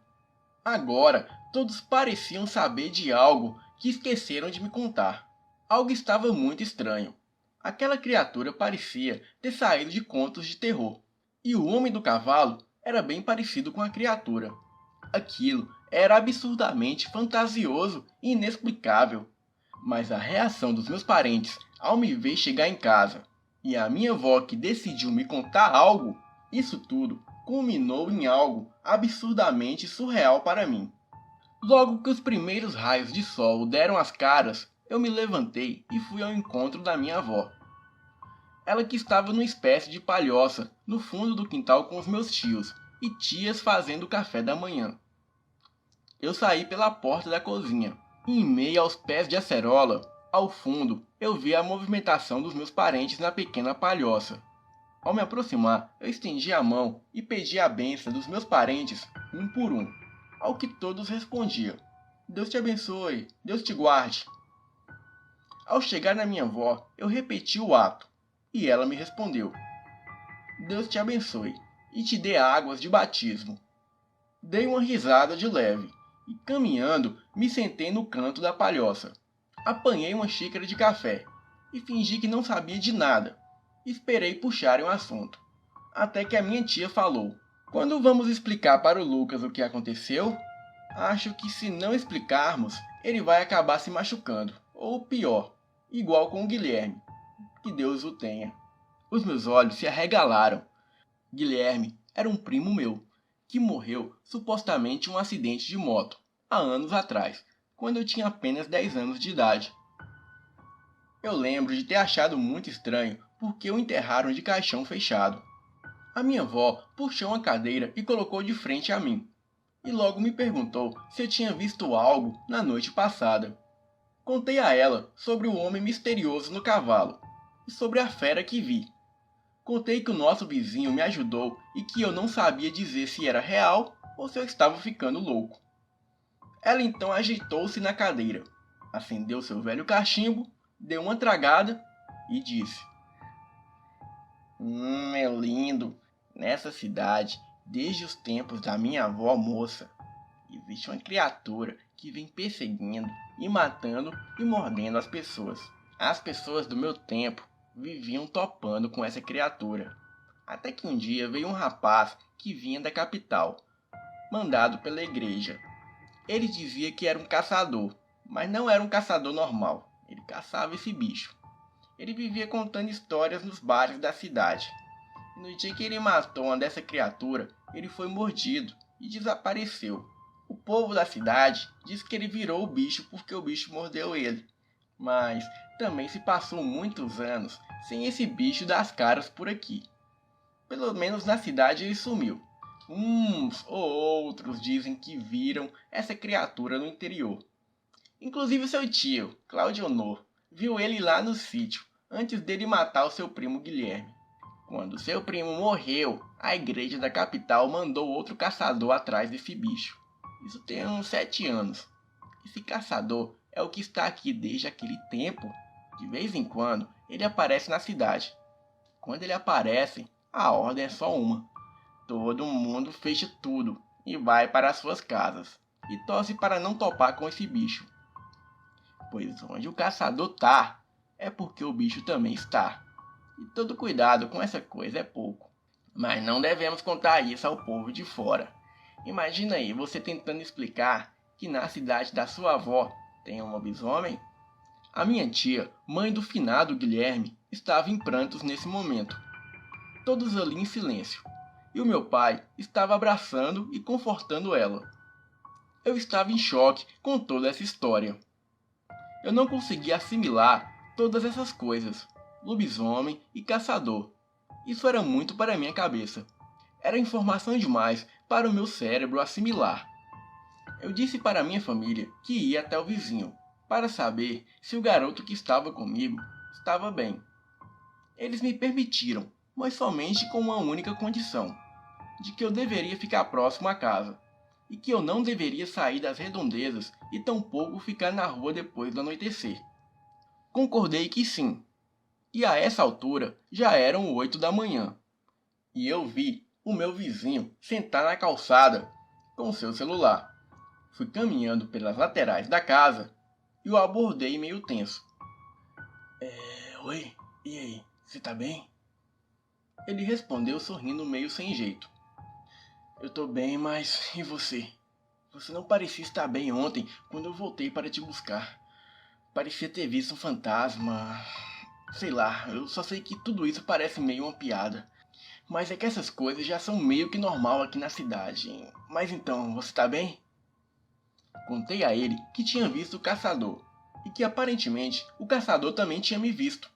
[SPEAKER 1] Agora, todos pareciam saber de algo que esqueceram de me contar. Algo estava muito estranho. Aquela criatura parecia ter saído de contos de terror. E o homem do cavalo era bem parecido com a criatura. Aquilo era absurdamente fantasioso e inexplicável. Mas a reação dos meus parentes ao me ver chegar em casa e a minha avó que decidiu me contar algo, isso tudo culminou em algo absurdamente surreal para mim. Logo que os primeiros raios de sol deram as caras, eu me levantei e fui ao encontro da minha avó. Ela que estava numa espécie de palhoça, no fundo do quintal com os meus tios e tias fazendo o café da manhã. Eu saí pela porta da cozinha, e em meio aos pés de acerola, ao fundo, eu vi a movimentação dos meus parentes na pequena palhoça. Ao me aproximar, eu estendi a mão e pedi a bênção dos meus parentes, um por um, ao que todos respondiam: Deus te abençoe, Deus te guarde. Ao chegar na minha avó, eu repeti o ato, e ela me respondeu: Deus te abençoe e te dê águas de batismo. Dei uma risada de leve e, caminhando, me sentei no canto da palhoça. Apanhei uma xícara de café e fingi que não sabia de nada. Esperei puxarem o assunto, até que a minha tia falou: Quando vamos explicar para o Lucas o que aconteceu? Acho que se não explicarmos, ele vai acabar se machucando, ou pior, igual com o Guilherme. Que Deus o tenha. Os meus olhos se arregalaram. Guilherme era um primo meu, que morreu supostamente em um acidente de moto, há anos atrás, quando eu tinha apenas 10 anos de idade. Eu lembro de ter achado muito estranho porque o enterraram de caixão fechado. A minha avó puxou uma cadeira e colocou de frente a mim, e logo me perguntou se eu tinha visto algo na noite passada. Contei a ela sobre o homem misterioso no cavalo e sobre a fera que vi. Contei que o nosso vizinho me ajudou e que eu não sabia dizer se era real ou se eu estava ficando louco. Ela então ajeitou-se na cadeira, acendeu seu velho cachimbo, deu uma tragada e disse: é lindo. Nessa cidade, desde os tempos da minha avó moça, existe uma criatura que vem perseguindo e matando e mordendo as pessoas. As pessoas do meu tempo viviam topando com essa criatura. Até que um dia veio um rapaz que vinha da capital, mandado pela igreja. Ele dizia que era um caçador, mas não era um caçador normal. Ele caçava esse bicho. Ele vivia contando histórias nos bares da cidade. E no dia que ele matou uma dessa criatura, ele foi mordido e desapareceu. O povo da cidade diz que ele virou o bicho porque o bicho mordeu ele. Mas também se passou muitos anos sem esse bicho dar as caras por aqui. Pelo menos na cidade ele sumiu. Uns ou outros dizem que viram essa criatura no interior. Inclusive seu tio, Claudio Honor, viu ele lá no sítio, antes dele matar o seu primo Guilherme. Quando seu primo morreu, a igreja da capital mandou outro caçador atrás desse bicho. Isso tem uns 7 anos. Esse caçador é o que está aqui desde aquele tempo. De vez em quando, ele aparece na cidade. Quando ele aparece, a ordem é só uma: todo mundo fecha tudo e vai para as suas casas, e torce para não topar com esse bicho. Pois onde o caçador tá, é porque o bicho também está. E todo cuidado com essa coisa é pouco. Mas não devemos contar isso ao povo de fora. Imagina aí você tentando explicar que na cidade da sua avó tem um lobisomem. A minha tia, mãe do finado Guilherme, estava em prantos nesse momento. Todos ali em silêncio. E o meu pai estava abraçando e confortando ela. Eu estava em choque com toda essa história. Eu não conseguia assimilar todas essas coisas: lobisomem e caçador. Isso era muito para minha cabeça. Era informação demais para o meu cérebro assimilar. Eu disse para minha família que ia até o vizinho, para saber se o garoto que estava comigo estava bem. Eles me permitiram, mas somente com uma única condição: de que eu deveria ficar próximo à casa, e que eu não deveria sair das redondezas e tampouco ficar na rua depois do anoitecer. Concordei que sim, e a essa altura já eram 8 da manhã, e eu vi o meu vizinho sentar na calçada com seu celular. Fui caminhando pelas laterais da casa e o abordei meio tenso. Oi, e aí, você tá bem? Ele respondeu sorrindo meio sem jeito. Eu tô bem, mas e você? Você não parecia estar bem ontem quando eu voltei para te buscar. Parecia ter visto um fantasma. Sei lá, eu só sei que tudo isso parece meio uma piada. Mas é que essas coisas já são meio que normal aqui na cidade. Mas então, você tá bem? Contei a ele que tinha visto o caçador, e que aparentemente o caçador também tinha me visto,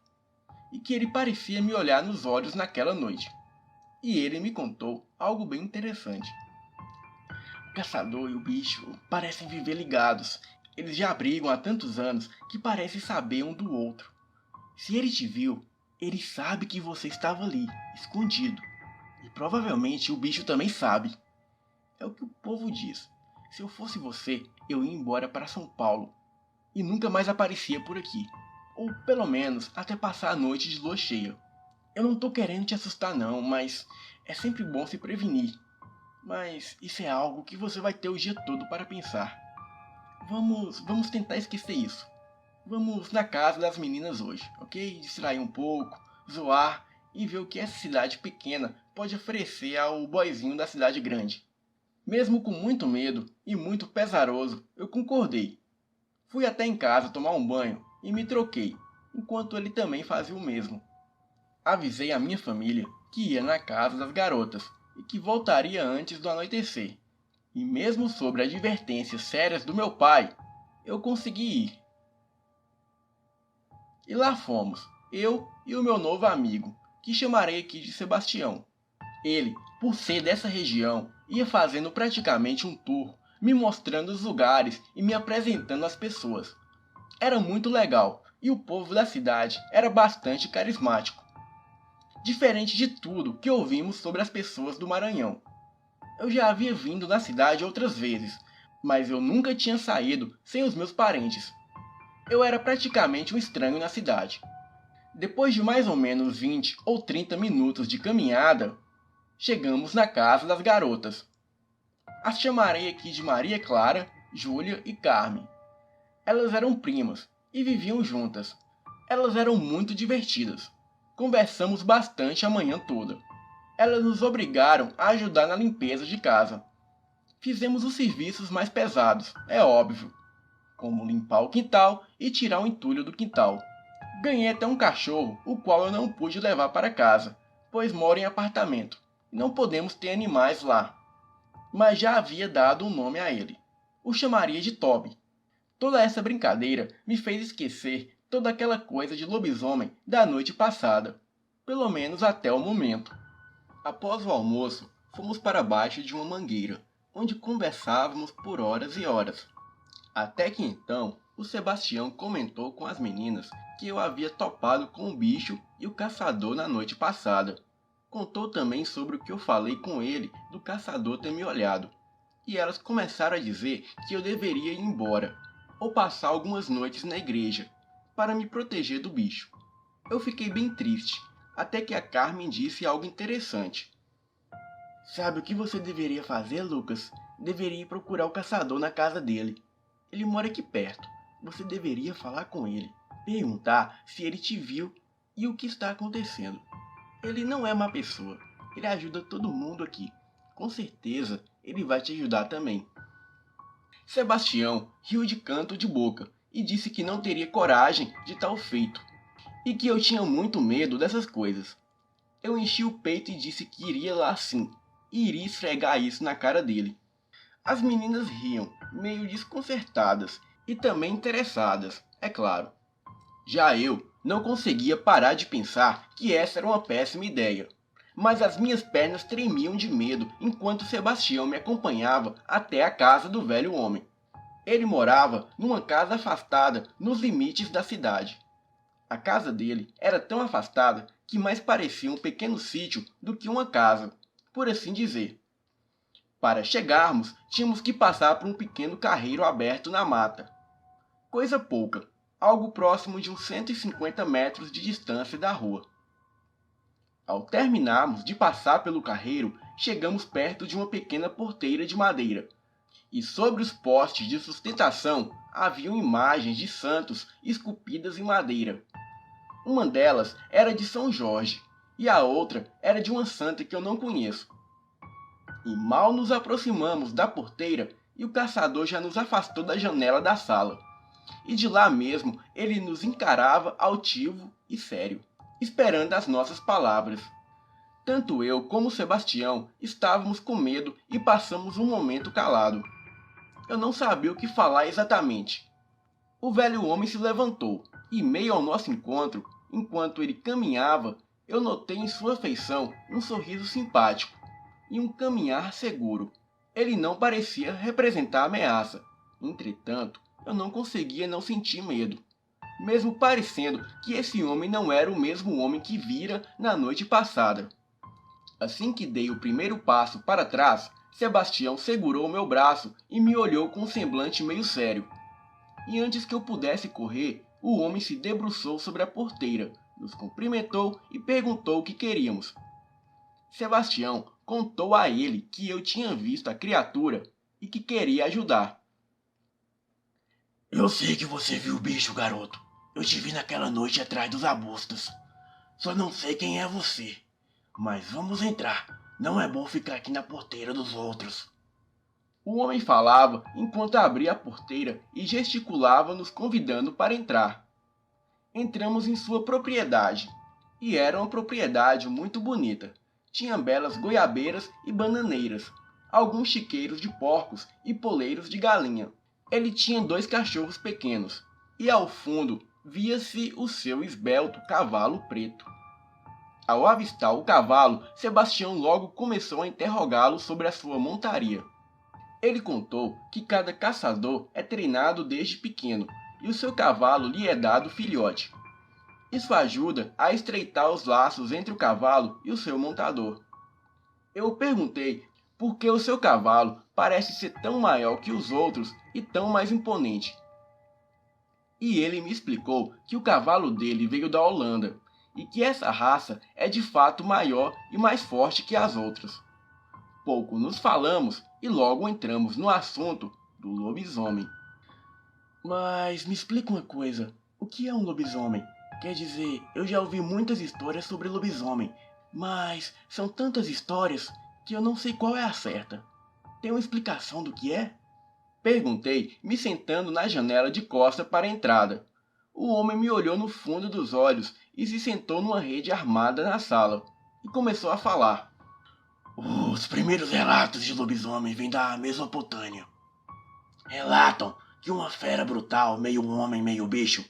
[SPEAKER 1] e que ele parecia me olhar nos olhos naquela noite. E ele me contou algo bem interessante. O caçador e o bicho parecem viver ligados. Eles já brigam há tantos anos que parecem saber um do outro. Se ele te viu, ele sabe que você estava ali, escondido. E provavelmente o bicho também sabe. É o que o povo diz. Se eu fosse você, eu ia embora para São Paulo e nunca mais aparecia por aqui. Ou pelo menos até passar a noite de lua cheia. Eu não tô querendo te assustar não, mas é sempre bom se prevenir. Mas isso é algo que você vai ter o dia todo para pensar. Vamos tentar esquecer isso. Vamos na casa das meninas hoje, ok? Distrair um pouco, zoar e ver o que essa cidade pequena pode oferecer ao boyzinho da cidade grande. Mesmo com muito medo e muito pesaroso, eu concordei. Fui até em casa tomar um banho e me troquei, enquanto ele também fazia o mesmo. Avisei a minha família que ia na casa das garotas e que voltaria antes do anoitecer. E mesmo sobre advertências sérias do meu pai, eu consegui ir. E lá fomos, eu e o meu novo amigo, que chamarei aqui de Sebastião. Ele, por ser dessa região, ia fazendo praticamente um tour, me mostrando os lugares e me apresentando às pessoas. Era muito legal e o povo da cidade era bastante carismático. Diferente de tudo que ouvimos sobre as pessoas do Maranhão. Eu já havia vindo na cidade outras vezes, mas eu nunca tinha saído sem os meus parentes. Eu era praticamente um estranho na cidade. Depois de mais ou menos 20 ou 30 minutos de caminhada, chegamos na casa das garotas. As chamarei aqui de Maria Clara, Júlia e Carmen. Elas eram primas e viviam juntas. Elas eram muito divertidas. Conversamos bastante a manhã toda. Elas nos obrigaram a ajudar na limpeza de casa. Fizemos os serviços mais pesados, é óbvio, como limpar o quintal e tirar o entulho do quintal. Ganhei até um cachorro, o qual eu não pude levar para casa, pois moro em apartamento e não podemos ter animais lá. Mas já havia dado um nome a ele. O chamaria de Toby. Toda essa brincadeira me fez esquecer toda aquela coisa de lobisomem da noite passada, pelo menos até o momento. Após o almoço, fomos para baixo de uma mangueira, onde conversávamos por horas e horas. Até que então, o Sebastião comentou com as meninas que eu havia topado com o bicho e o caçador na noite passada. Contou também sobre o que eu falei com ele do caçador ter me olhado. E elas começaram a dizer que eu deveria ir embora, ou passar algumas noites na igreja, para me proteger do bicho. Eu fiquei bem triste, até que a Carmen disse algo interessante. Sabe o que você deveria fazer, Lucas? Deveria ir procurar o caçador na casa dele. Ele mora aqui perto. Você deveria falar com ele, perguntar se ele te viu e o que está acontecendo. Ele não é má pessoa. Ele ajuda todo mundo aqui. Com certeza, ele vai te ajudar também. Sebastião riu de canto de boca e disse que não teria coragem de tal feito, e que eu tinha muito medo dessas coisas. Eu enchi o peito e disse que iria lá sim, e iria esfregar isso na cara dele. As meninas riam, meio desconcertadas e também interessadas, é claro. Já eu não conseguia parar de pensar que essa era uma péssima ideia. Mas as minhas pernas tremiam de medo enquanto Sebastião me acompanhava até a casa do velho homem. Ele morava numa casa afastada nos limites da cidade. A casa dele era tão afastada que mais parecia um pequeno sítio do que uma casa, por assim dizer. Para chegarmos, tínhamos que passar por um pequeno carreiro aberto na mata. Coisa pouca, algo próximo de uns 150 metros de distância da rua. Ao terminarmos de passar pelo carreiro, chegamos perto de uma pequena porteira de madeira. E sobre os postes de sustentação haviam imagens de santos esculpidas em madeira. Uma delas era de São Jorge, e a outra era de uma santa que eu não conheço. E mal nos aproximamos da porteira e o caçador já nos afastou da janela da sala. E de lá mesmo ele nos encarava altivo e sério, esperando as nossas palavras. Tanto eu como Sebastião estávamos com medo e passamos um momento calado. Eu não sabia o que falar exatamente. O velho homem se levantou e, meio ao nosso encontro, enquanto ele caminhava, eu notei em sua feição um sorriso simpático e um caminhar seguro. Ele não parecia representar ameaça. Entretanto, eu não conseguia não sentir medo, mesmo parecendo que esse homem não era o mesmo homem que vira na noite passada. Assim que dei o primeiro passo para trás, Sebastião segurou meu braço e me olhou com um semblante meio sério. E antes que eu pudesse correr, o homem se debruçou sobre a porteira, nos cumprimentou e perguntou o que queríamos. Sebastião contou a ele que eu tinha visto a criatura e que queria ajudar.
[SPEAKER 2] Eu sei que você viu o bicho, garoto. Eu te vi naquela noite atrás dos arbustos. Só não sei quem é você. Mas vamos entrar. Não é bom ficar aqui na porteira dos outros.
[SPEAKER 1] O homem falava enquanto abria a porteira e gesticulava nos convidando para entrar. Entramos em sua propriedade. E era uma propriedade muito bonita. Tinha belas goiabeiras e bananeiras, alguns chiqueiros de porcos e poleiros de galinha. Ele tinha 2 cachorros pequenos, e ao fundo via-se o seu esbelto cavalo preto. Ao avistar o cavalo, Sebastião logo começou a interrogá-lo sobre a sua montaria. Ele contou que cada caçador é treinado desde pequeno, e o seu cavalo lhe é dado filhote. Isso ajuda a estreitar os laços entre o cavalo e o seu montador. Eu perguntei por que o seu cavalo parece ser tão maior que os outros e tão mais imponente. E ele me explicou que o cavalo dele veio da Holanda e que essa raça é de fato maior e mais forte que as outras. Pouco nos falamos e logo entramos no assunto do lobisomem.
[SPEAKER 2] Mas me explica uma coisa. O que é um lobisomem? Quer dizer, eu já ouvi muitas histórias sobre lobisomem, mas são tantas histórias que eu não sei qual é a certa. Tem uma explicação do que é?
[SPEAKER 1] Perguntei, me sentando na janela de costa para a entrada. O homem me olhou no fundo dos olhos e se sentou numa rede armada na sala, e começou a falar.
[SPEAKER 2] Os primeiros relatos de lobisomem vêm da Mesopotâmia. Relatam que uma fera brutal, meio homem, meio bicho,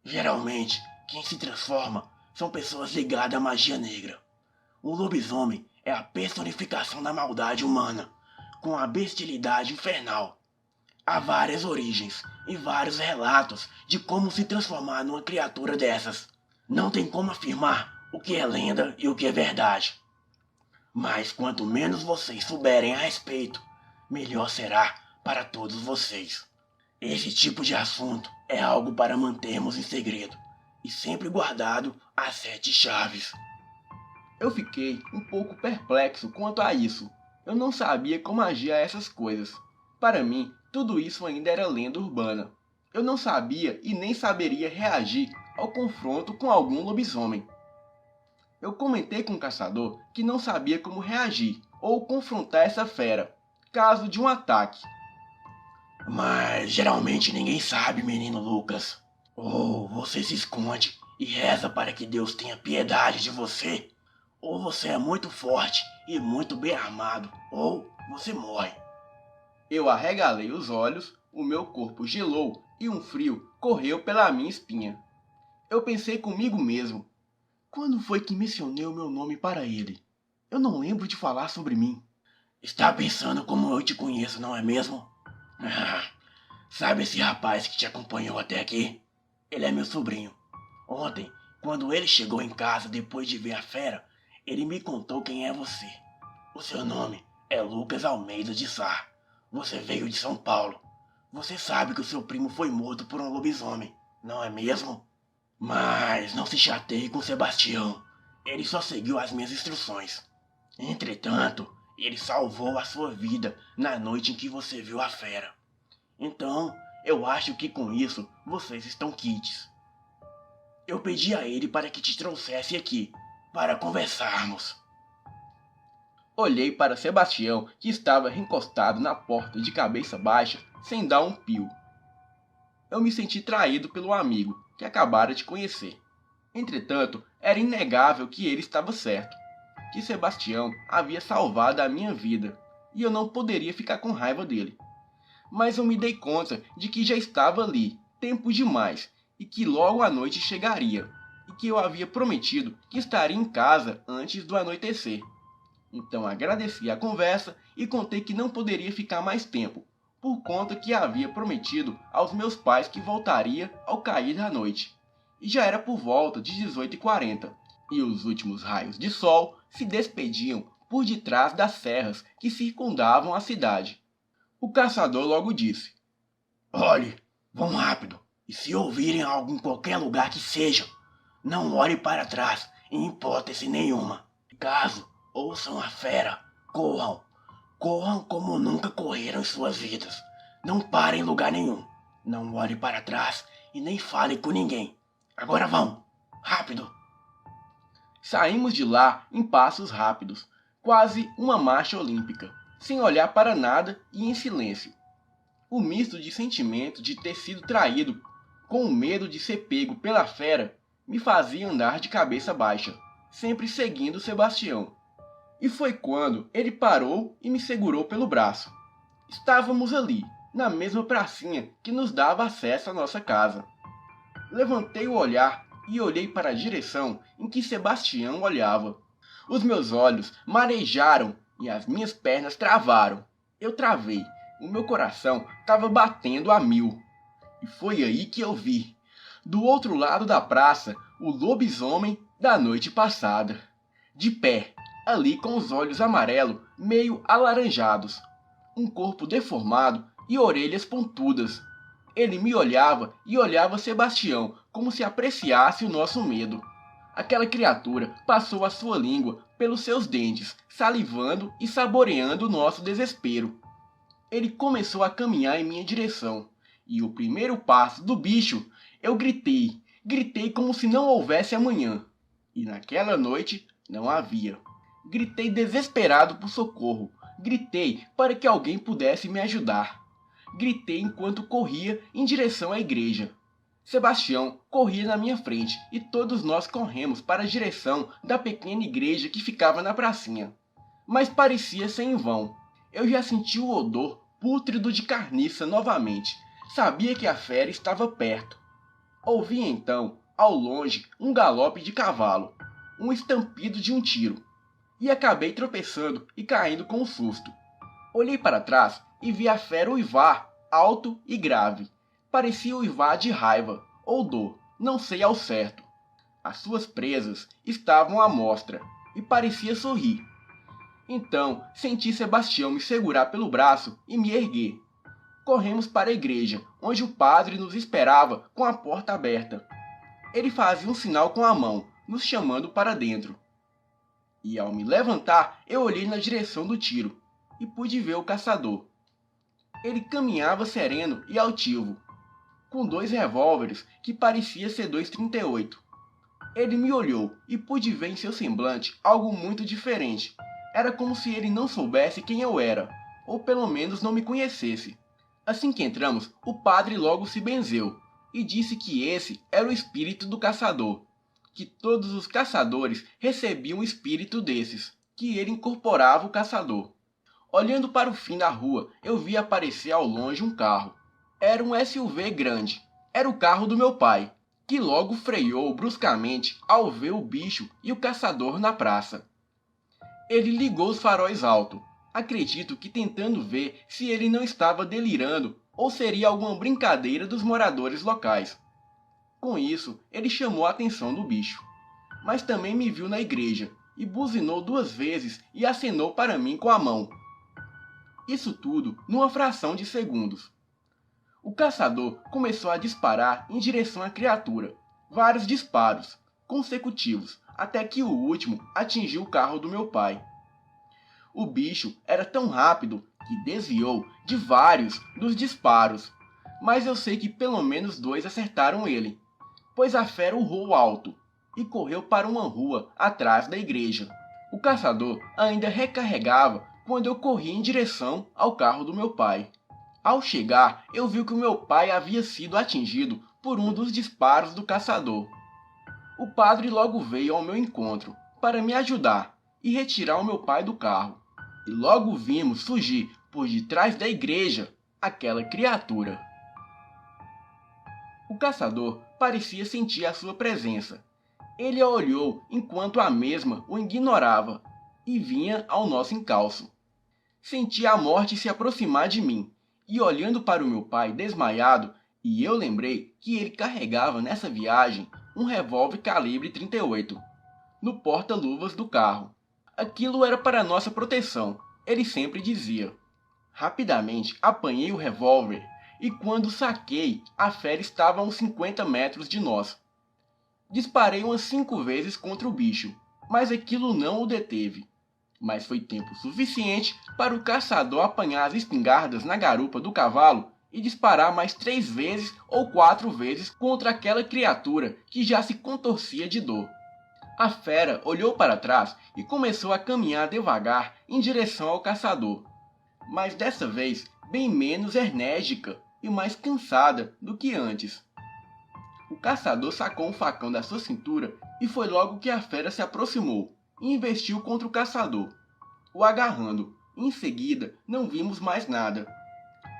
[SPEAKER 2] geralmente quem se transforma são pessoas ligadas à magia negra. O lobisomem é a personificação da maldade humana, com a bestialidade infernal. Há várias origens e vários relatos de como se transformar numa criatura dessas. Não tem como afirmar o que é lenda e o que é verdade. Mas quanto menos vocês souberem a respeito, melhor será para todos vocês. Esse tipo de assunto é algo para mantermos em segredo e sempre guardado às 7 chaves.
[SPEAKER 1] Eu fiquei um pouco perplexo quanto a isso. Eu não sabia como agir a essas coisas. Para mim, tudo isso ainda era lenda urbana. Eu não sabia e nem saberia reagir ao confronto com algum lobisomem. Eu comentei com o caçador que não sabia como reagir ou confrontar essa fera, caso de um ataque.
[SPEAKER 2] Mas geralmente ninguém sabe, menino Lucas. Ou você se esconde e reza para que Deus tenha piedade de você, ou você é muito forte e muito bem armado, ou você morre.
[SPEAKER 1] Eu arregalei os olhos, o meu corpo gelou e um frio correu pela minha espinha. Eu pensei comigo mesmo. Quando foi que mencionei o meu nome para ele? Eu não lembro de falar sobre mim.
[SPEAKER 2] Está pensando como eu te conheço, não é mesmo? Sabe esse rapaz que te acompanhou até aqui? Ele é meu sobrinho. Ontem, quando ele chegou em casa depois de ver a fera, ele me contou quem é você. O seu nome é Lucas Almeida de Sá. Você veio de São Paulo. Você sabe que o seu primo foi morto por um lobisomem, não é mesmo? Mas não se chateie com Sebastião. Ele só seguiu as minhas instruções. Entretanto, ele salvou a sua vida na noite em que você viu a fera. Então, eu acho que com isso vocês estão quites. Eu pedi a ele para que te trouxesse aqui, para conversarmos.
[SPEAKER 1] Olhei para Sebastião, que estava encostado na porta de cabeça baixa, sem dar um pio. Eu me senti traído pelo amigo, que acabara de conhecer. Entretanto, era inegável que ele estava certo, que Sebastião havia salvado a minha vida, e eu não poderia ficar com raiva dele. mas eu me dei conta de que já estava ali, tempo demais, e que logo a noite chegaria, e que eu havia prometido que estaria em casa antes do anoitecer. Então agradeci a conversa e contei que não poderia ficar mais tempo, por conta que havia prometido aos meus pais que voltaria ao cair da noite. E já era por volta de 18h40, e os últimos raios de sol se despediam por detrás das serras que circundavam a cidade. O caçador logo disse:
[SPEAKER 2] Olhe, vão rápido, e se ouvirem algo em qualquer lugar que seja, não olhe para trás, em hipótese nenhuma. Caso ouçam a fera, corram. Corram como nunca correram em suas vidas. Não parem em lugar nenhum. Não olhe para trás e nem fale com ninguém. Agora vão, rápido.
[SPEAKER 1] Saímos de lá em passos rápidos, quase uma marcha olímpica, sem olhar para nada e em silêncio. O misto de sentimento de ter sido traído com o medo de ser pego pela fera me fazia andar de cabeça baixa, sempre seguindo Sebastião. E foi quando ele parou e me segurou pelo braço. Estávamos ali, na mesma pracinha que nos dava acesso à nossa casa. Levantei o olhar e olhei para a direção em que Sebastião olhava. Os meus olhos marejaram e as minhas pernas travaram. Eu travei. O meu coração estava batendo a 1000. E foi aí que eu vi, do outro lado da praça, o lobisomem da noite passada. De pé, ali com os olhos amarelos, meio alaranjados, um corpo deformado e orelhas pontudas. Ele me olhava e olhava Sebastião, como se apreciasse o nosso medo. Aquela criatura passou a sua língua pelos seus dentes, salivando e saboreando o nosso desespero. Ele começou a caminhar em minha direção, e o primeiro passo do bicho, eu gritei. Gritei como se não houvesse amanhã. E naquela noite não havia. Gritei desesperado por socorro. Gritei para que alguém pudesse me ajudar. Gritei enquanto corria em direção à igreja. Sebastião corria na minha frente e todos nós corremos para a direção da pequena igreja que ficava na pracinha. Mas parecia ser em vão. Eu já senti o odor pútrido de carniça novamente. Sabia que a fera estava perto. Ouvi então, ao longe, um galope de cavalo, um estampido de um tiro. E acabei tropeçando e caindo com um susto. Olhei para trás e vi a fera uivar, alto e grave. Parecia uivar de raiva ou dor, não sei ao certo. As suas presas estavam à mostra e parecia sorrir. Então senti Sebastião me segurar pelo braço e me erguer. Corremos para a igreja, onde o padre nos esperava com a porta aberta. Ele fazia um sinal com a mão, nos chamando para dentro. E ao me levantar, eu olhei na direção do tiro e pude ver o caçador. Ele caminhava sereno e altivo, com 2 revólveres que parecia ser 2,38. Ele me olhou e pude ver em seu semblante algo muito diferente. Era como se ele não soubesse quem eu era, ou pelo menos não me conhecesse. Assim que entramos, o padre logo se benzeu e disse que esse era o espírito do caçador, que todos os caçadores recebiam um espírito desses, que ele incorporava o caçador. Olhando para o fim da rua, eu vi aparecer ao longe um carro. Era um SUV grande. Era o carro do meu pai, que logo freou bruscamente ao ver o bicho e o caçador na praça. Ele ligou os faróis alto. Acredito que tentando ver se ele não estava delirando ou seria alguma brincadeira dos moradores locais. Com isso, ele chamou a atenção do bicho. Mas também me viu na igreja e buzinou 2 vezes e acenou para mim com a mão. Isso tudo numa fração de segundos. O caçador começou a disparar em direção à criatura. Vários disparos, consecutivos, até que o último atingiu o carro do meu pai. O bicho era tão rápido que desviou de vários dos disparos, mas eu sei que pelo menos 2 acertaram ele, pois a fera urrou alto e correu para uma rua atrás da igreja. O caçador ainda recarregava quando eu corri em direção ao carro do meu pai. Ao chegar, eu vi que o meu pai havia sido atingido por um dos disparos do caçador. O padre logo veio ao meu encontro para me ajudar e retirar o meu pai do carro. E logo vimos surgir por detrás da igreja aquela criatura. O caçador parecia sentir a sua presença. Ele a olhou enquanto a mesma o ignorava e vinha ao nosso encalço. Senti a morte se aproximar de mim e, olhando para o meu pai desmaiado, e eu lembrei que ele carregava nessa viagem um revólver calibre 38 no porta-luvas do carro. Aquilo era para nossa proteção, ele sempre dizia. Rapidamente apanhei o revólver e, quando saquei, a fera estava a uns 50 metros de nós. Disparei umas 5 vezes contra o bicho, mas aquilo não o deteve. Mas foi tempo suficiente para o caçador apanhar as espingardas na garupa do cavalo e disparar mais 3 vezes ou 4 vezes contra aquela criatura que já se contorcia de dor. A fera olhou para trás e começou a caminhar devagar em direção ao caçador, mas dessa vez bem menos enérgica e mais cansada do que antes. O caçador sacou um facão da sua cintura e foi logo que a fera se aproximou e investiu contra o caçador, o agarrando. Em seguida, não vimos mais nada.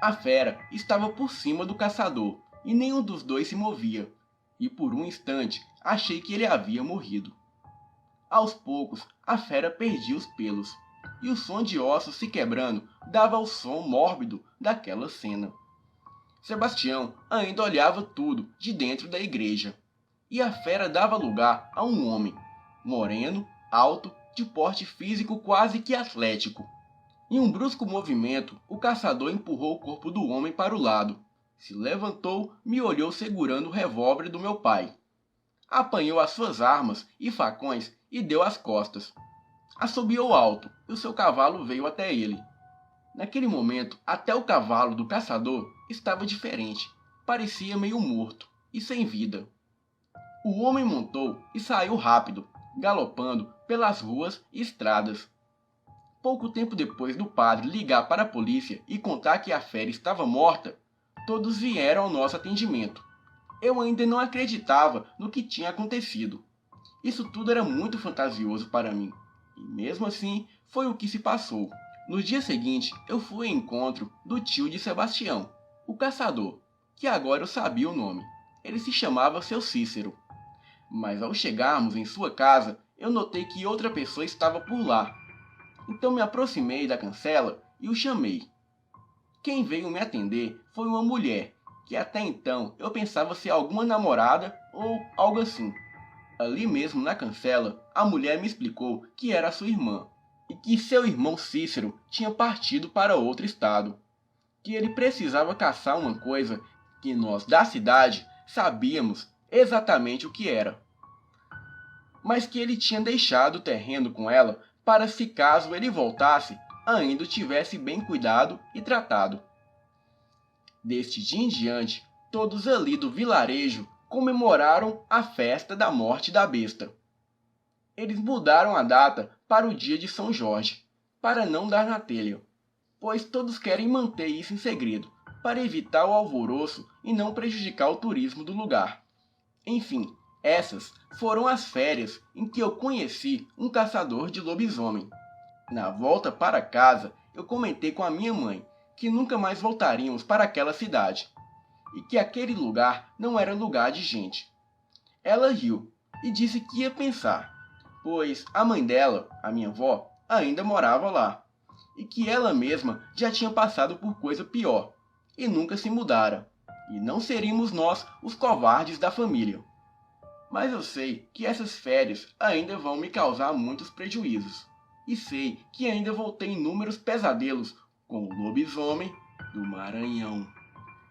[SPEAKER 1] A fera estava por cima do caçador e nenhum dos dois se movia, e por um instante achei que ele havia morrido. Aos poucos, a fera perdia os pelos, e o som de ossos se quebrando dava o som mórbido daquela cena. Sebastião ainda olhava tudo de dentro da igreja, e a fera dava lugar a um homem, moreno, alto, de porte físico quase que atlético. Em um brusco movimento, o caçador empurrou o corpo do homem para o lado, se levantou, me olhou segurando o revólver do meu pai. Apanhou as suas armas e facões e deu as costas. Assobiou alto e o seu cavalo veio até ele. Naquele momento, até o cavalo do caçador estava diferente. Parecia meio morto e sem vida. O homem montou e saiu rápido, galopando pelas ruas e estradas. Pouco tempo depois do padre ligar para a polícia e contar que a fera estava morta, todos vieram ao nosso atendimento. Eu ainda não acreditava no que tinha acontecido. Isso tudo era muito fantasioso para mim. E mesmo assim, foi o que se passou. No dia seguinte, eu fui ao encontro do tio de Sebastião, o caçador, que agora eu sabia o nome. Ele se chamava seu Cícero. Mas ao chegarmos em sua casa, eu notei que outra pessoa estava por lá. Então me aproximei da cancela e o chamei. Quem veio me atender foi uma mulher, que até então eu pensava ser alguma namorada ou algo assim. Ali mesmo na cancela, a mulher me explicou que era sua irmã, e que seu irmão Cícero tinha partido para outro estado, que ele precisava caçar uma coisa que nós da cidade sabíamos exatamente o que era, mas que ele tinha deixado o terreno com ela para, se caso ele voltasse, ainda o tivesse bem cuidado e tratado. Deste dia em diante, todos ali do vilarejo comemoraram a festa da morte da besta. Eles mudaram a data para o dia de São Jorge, para não dar na telha, pois todos querem manter isso em segredo, para evitar o alvoroço e não prejudicar o turismo do lugar. Enfim, essas foram as férias em que eu conheci um caçador de lobisomem. Na volta para casa, eu comentei com a minha mãe que nunca mais voltaríamos para aquela cidade, e que aquele lugar não era lugar de gente. Ela riu e disse que ia pensar, pois a mãe dela, a minha avó, ainda morava lá, e que ela mesma já tinha passado por coisa pior, e nunca se mudara, e não seríamos nós os covardes da família. Mas eu sei que essas férias ainda vão me causar muitos prejuízos, e sei que ainda vou ter inúmeros pesadelos com o lobisomem do Maranhão.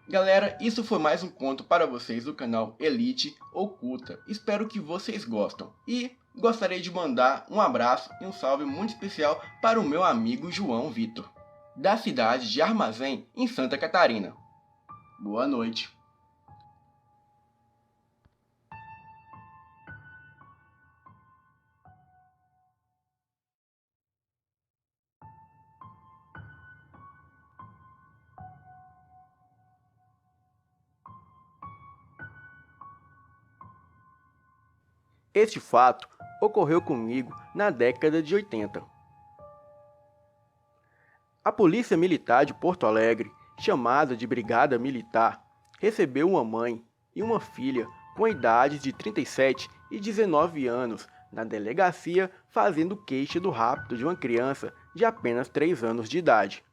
[SPEAKER 1] Galera, isso foi mais um conto para vocês do canal Elite Oculta. Espero que vocês gostam. E gostaria de mandar um abraço e um salve muito especial para o meu amigo João Vitor, da cidade de Armazém, em Santa Catarina. Boa noite. Este fato ocorreu comigo na década de 80. A Polícia Militar de Porto Alegre chamada de Brigada Militar, recebeu uma mãe e uma filha com idades de 37 e 19 anos na delegacia fazendo queixa do rapto de uma criança de apenas 3 anos de idade.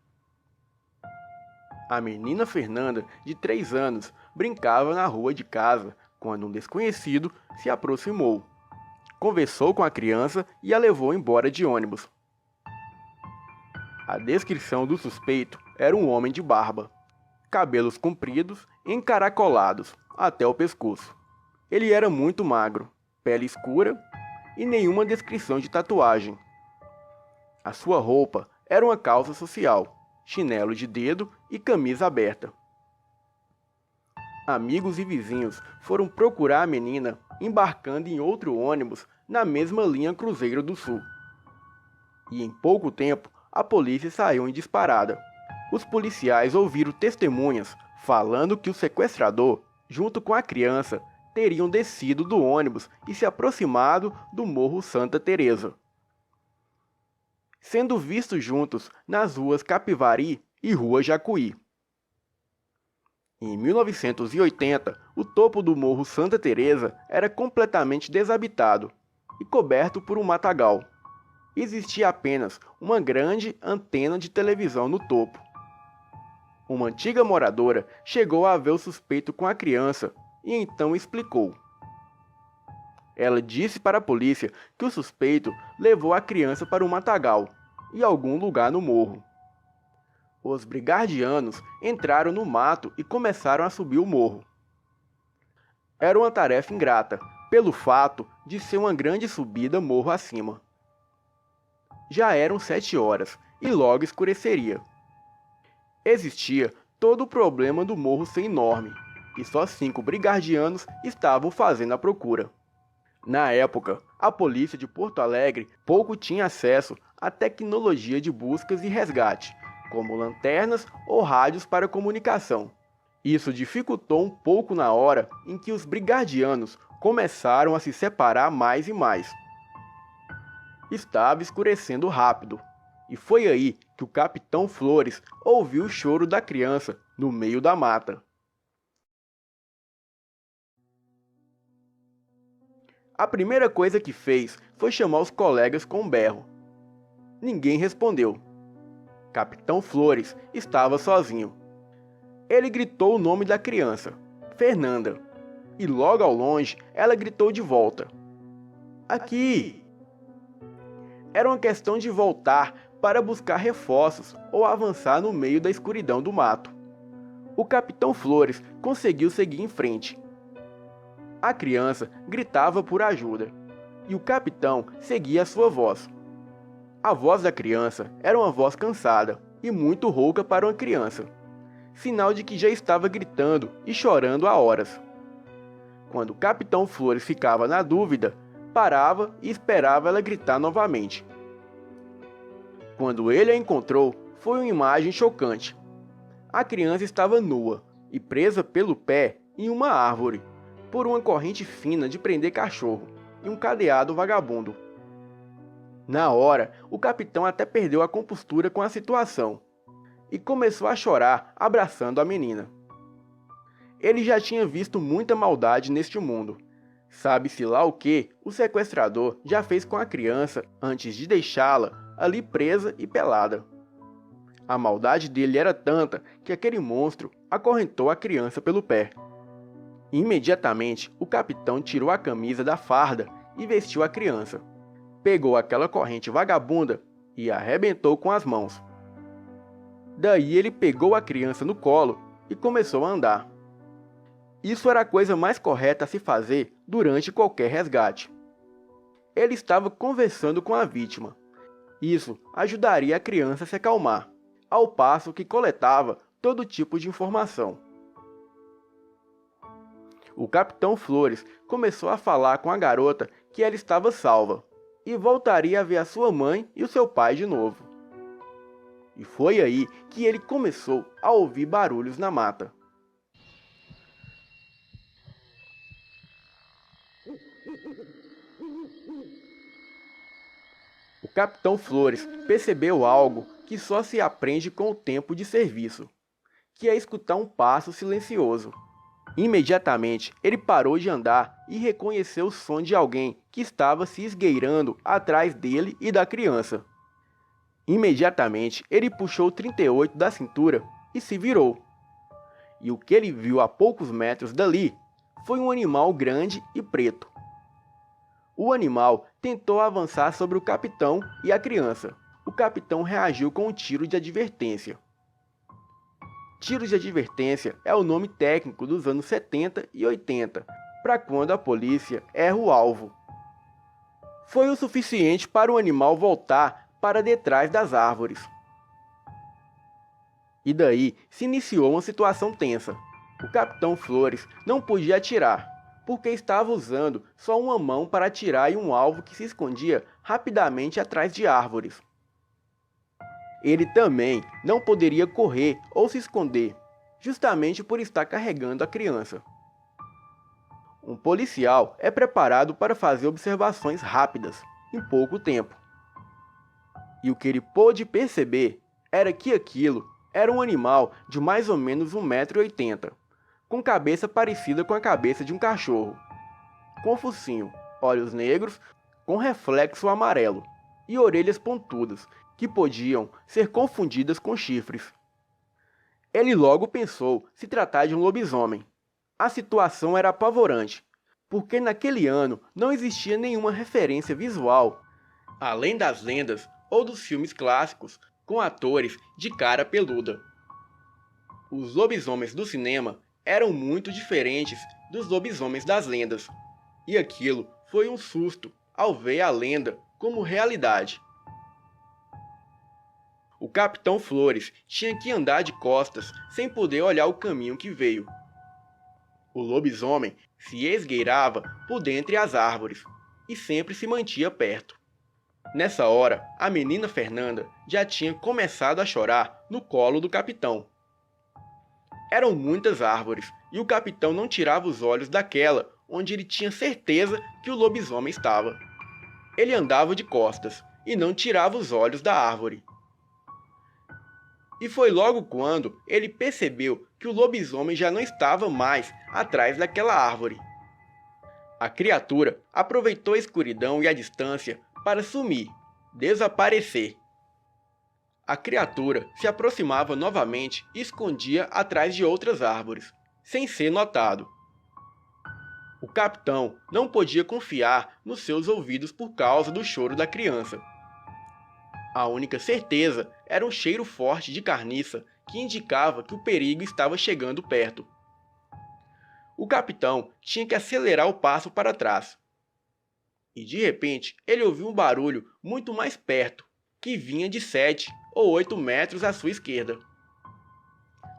[SPEAKER 1] A menina Fernanda, de 3 anos, brincava na rua de casa quando um desconhecido se aproximou. Conversou com a criança e a levou embora de ônibus. A descrição do suspeito era um homem de barba, cabelos compridos, encaracolados até o pescoço. Ele era muito magro, pele escura e nenhuma descrição de tatuagem. A sua roupa era uma calça social, chinelo de dedo e camisa aberta. Amigos e vizinhos foram procurar a menina embarcando em outro ônibus na mesma linha Cruzeiro do Sul. E em pouco tempo, a polícia saiu em disparada. Os policiais ouviram testemunhas falando que o sequestrador, junto com a criança, teriam descido do ônibus e se aproximado do Morro Santa Teresa, sendo vistos juntos nas ruas Capivari e Rua Jacuí. Em 1980, o topo do Morro Santa Teresa era completamente desabitado e coberto por um matagal. Existia apenas uma grande antena de televisão no topo. Uma antiga moradora chegou a ver o suspeito com a criança e então explicou. Ela disse para a polícia que o suspeito levou a criança para um matagal e algum lugar no morro. Os brigardianos entraram no mato e começaram a subir o morro. Era uma tarefa ingrata, pelo fato de ser uma grande subida morro acima. Já eram 7 horas e logo escureceria. Existia todo o problema do morro ser enorme, e só 5 brigardianos estavam fazendo a procura. Na época, a polícia de Porto Alegre pouco tinha acesso à tecnologia de buscas e resgate, como lanternas ou rádios para comunicação. Isso dificultou um pouco na hora em que os brigardianos começaram a se separar mais e mais. Estava escurecendo rápido, e foi aí que o capitão Flores ouviu o choro da criança no meio da mata. A primeira coisa que fez foi chamar os colegas com um berro. Ninguém respondeu. Capitão Flores estava sozinho. Ele gritou o nome da criança, Fernanda, e logo ao longe ela gritou de volta. Aqui! Era uma questão de voltar para buscar reforços ou avançar no meio da escuridão do mato. O capitão Flores conseguiu seguir em frente. A criança gritava por ajuda, e o capitão seguia a sua voz. A voz da criança era uma voz cansada e muito rouca para uma criança, sinal de que já estava gritando e chorando há horas. Quando o capitão Flores ficava na dúvida, parava e esperava ela gritar novamente. Quando ele a encontrou, foi uma imagem chocante. A criança estava nua e presa pelo pé em uma árvore, por uma corrente fina de prender cachorro e um cadeado vagabundo. Na hora, o capitão até perdeu a compostura com a situação e começou a chorar abraçando a menina. Ele já tinha visto muita maldade neste mundo. Sabe-se lá o que o sequestrador já fez com a criança antes de deixá-la ali presa e pelada. A maldade dele era tanta que aquele monstro acorrentou a criança pelo pé. Imediatamente, o capitão tirou a camisa da farda e vestiu a criança. Pegou aquela corrente vagabunda e a arrebentou com as mãos. Daí ele pegou a criança no colo e começou a andar. Isso era a coisa mais correta a se fazer durante qualquer resgate. Ele estava conversando com a vítima. Isso ajudaria a criança a se acalmar, ao passo que coletava todo tipo de informação. O capitão Flores começou a falar com a garota que ela estava salva e voltaria a ver a sua mãe e o seu pai de novo. E foi aí que ele começou a ouvir barulhos na mata. O capitão Flores percebeu algo que só se aprende com o tempo de serviço. que é escutar um passo silencioso. Imediatamente, ele parou de andar e reconheceu o som de alguém que estava se esgueirando atrás dele e da criança. Imediatamente, ele puxou o 38 da cintura e se virou. E o que ele viu a poucos metros dali foi um animal grande e preto. O animal tentou avançar sobre o capitão e a criança. O capitão reagiu com um tiro de advertência. Tiro de advertência é o nome técnico dos anos 70 e 80 para quando a polícia erra o alvo. Foi o suficiente para o animal voltar para detrás das árvores. E daí se iniciou uma situação tensa. O capitão Flores não podia atirar, porque estava usando só uma mão para atirar em um alvo que se escondia rapidamente atrás de árvores. Ele também não poderia correr ou se esconder, justamente por estar carregando a criança. Um policial é preparado para fazer observações rápidas, em pouco tempo. E o que ele pôde perceber era que aquilo era um animal de mais ou menos 1,80 m, com cabeça parecida com a cabeça de um cachorro, com focinho, olhos negros, com reflexo amarelo e orelhas pontudas, que podiam ser confundidas com chifres. Ele logo pensou se tratar de um lobisomem. A situação era apavorante, porque naquele ano não existia nenhuma referência visual, além das lendas ou dos filmes clássicos com atores de cara peluda. Os lobisomens do cinema eram muito diferentes dos lobisomens das lendas, e aquilo foi um susto ao ver a lenda como realidade. O capitão Flores tinha que andar de costas sem poder olhar o caminho que veio. O lobisomem se esgueirava por dentre as árvores e sempre se mantinha perto. Nessa hora, a menina Fernanda já tinha começado a chorar no colo do capitão. Eram muitas árvores e o capitão não tirava os olhos daquela onde ele tinha certeza que o lobisomem estava. Ele andava de costas e não tirava os olhos da árvore. E foi logo quando ele percebeu que o lobisomem já não estava mais atrás daquela árvore. A criatura aproveitou a escuridão e a distância para sumir, desaparecer. A criatura se aproximava novamente e escondia atrás de outras árvores, sem ser notado. O capitão não podia confiar nos seus ouvidos por causa do choro da criança. A única certeza era um cheiro forte de carniça que indicava que o perigo estava chegando perto. O capitão tinha que acelerar o passo para trás. E de repente ele ouviu um barulho muito mais perto, que vinha de 7 ou 8 metros à sua esquerda.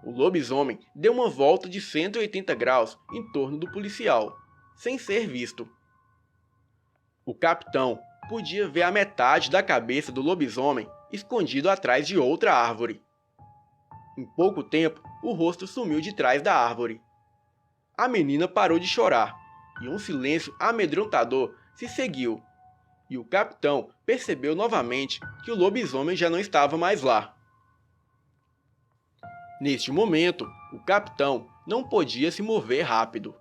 [SPEAKER 1] O lobisomem deu uma volta de 180 graus em torno do policial, sem ser visto. O capitão podia ver a metade da cabeça do lobisomem escondido atrás de outra árvore. Em pouco tempo, o rosto sumiu de trás da árvore. A menina parou de chorar, e um silêncio amedrontador se seguiu, e o capitão percebeu novamente que o lobisomem já não estava mais lá. Neste momento, o capitão não podia se mover rápido,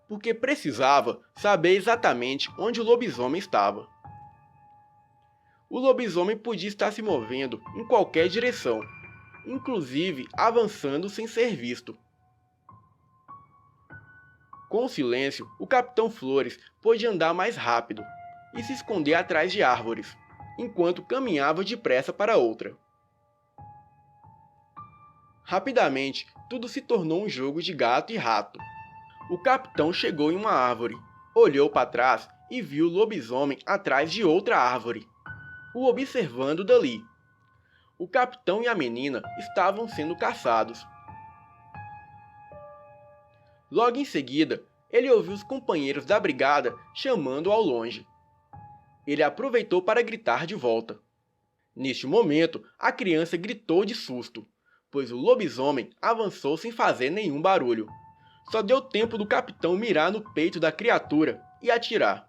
[SPEAKER 1] porque precisava saber exatamente onde o lobisomem estava. O lobisomem podia estar se movendo em qualquer direção, inclusive avançando sem ser visto. Com o silêncio, o capitão Flores pôde andar mais rápido e se esconder atrás de árvores, enquanto caminhava depressa para outra. Rapidamente, tudo se tornou um jogo de gato e rato. O capitão chegou em uma árvore, olhou para trás e viu o lobisomem atrás de outra árvore, o observando dali. O capitão e a menina estavam sendo caçados. Logo em seguida, ele ouviu os companheiros da brigada chamando ao longe. Ele aproveitou para gritar de volta. Neste momento, a criança gritou de susto, pois o lobisomem avançou sem fazer nenhum barulho. Só deu tempo do capitão mirar no peito da criatura e atirar.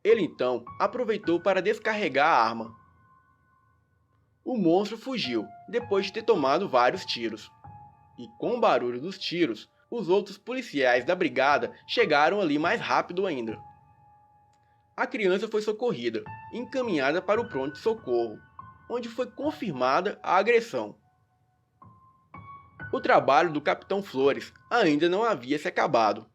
[SPEAKER 1] Ele então aproveitou para descarregar a arma. O monstro fugiu, depois de ter tomado vários tiros. E com o barulho dos tiros, os outros policiais da brigada chegaram ali mais rápido ainda. A criança foi socorrida e encaminhada para o pronto-socorro, onde foi confirmada a agressão. O trabalho do Capitão Flores ainda não havia se acabado.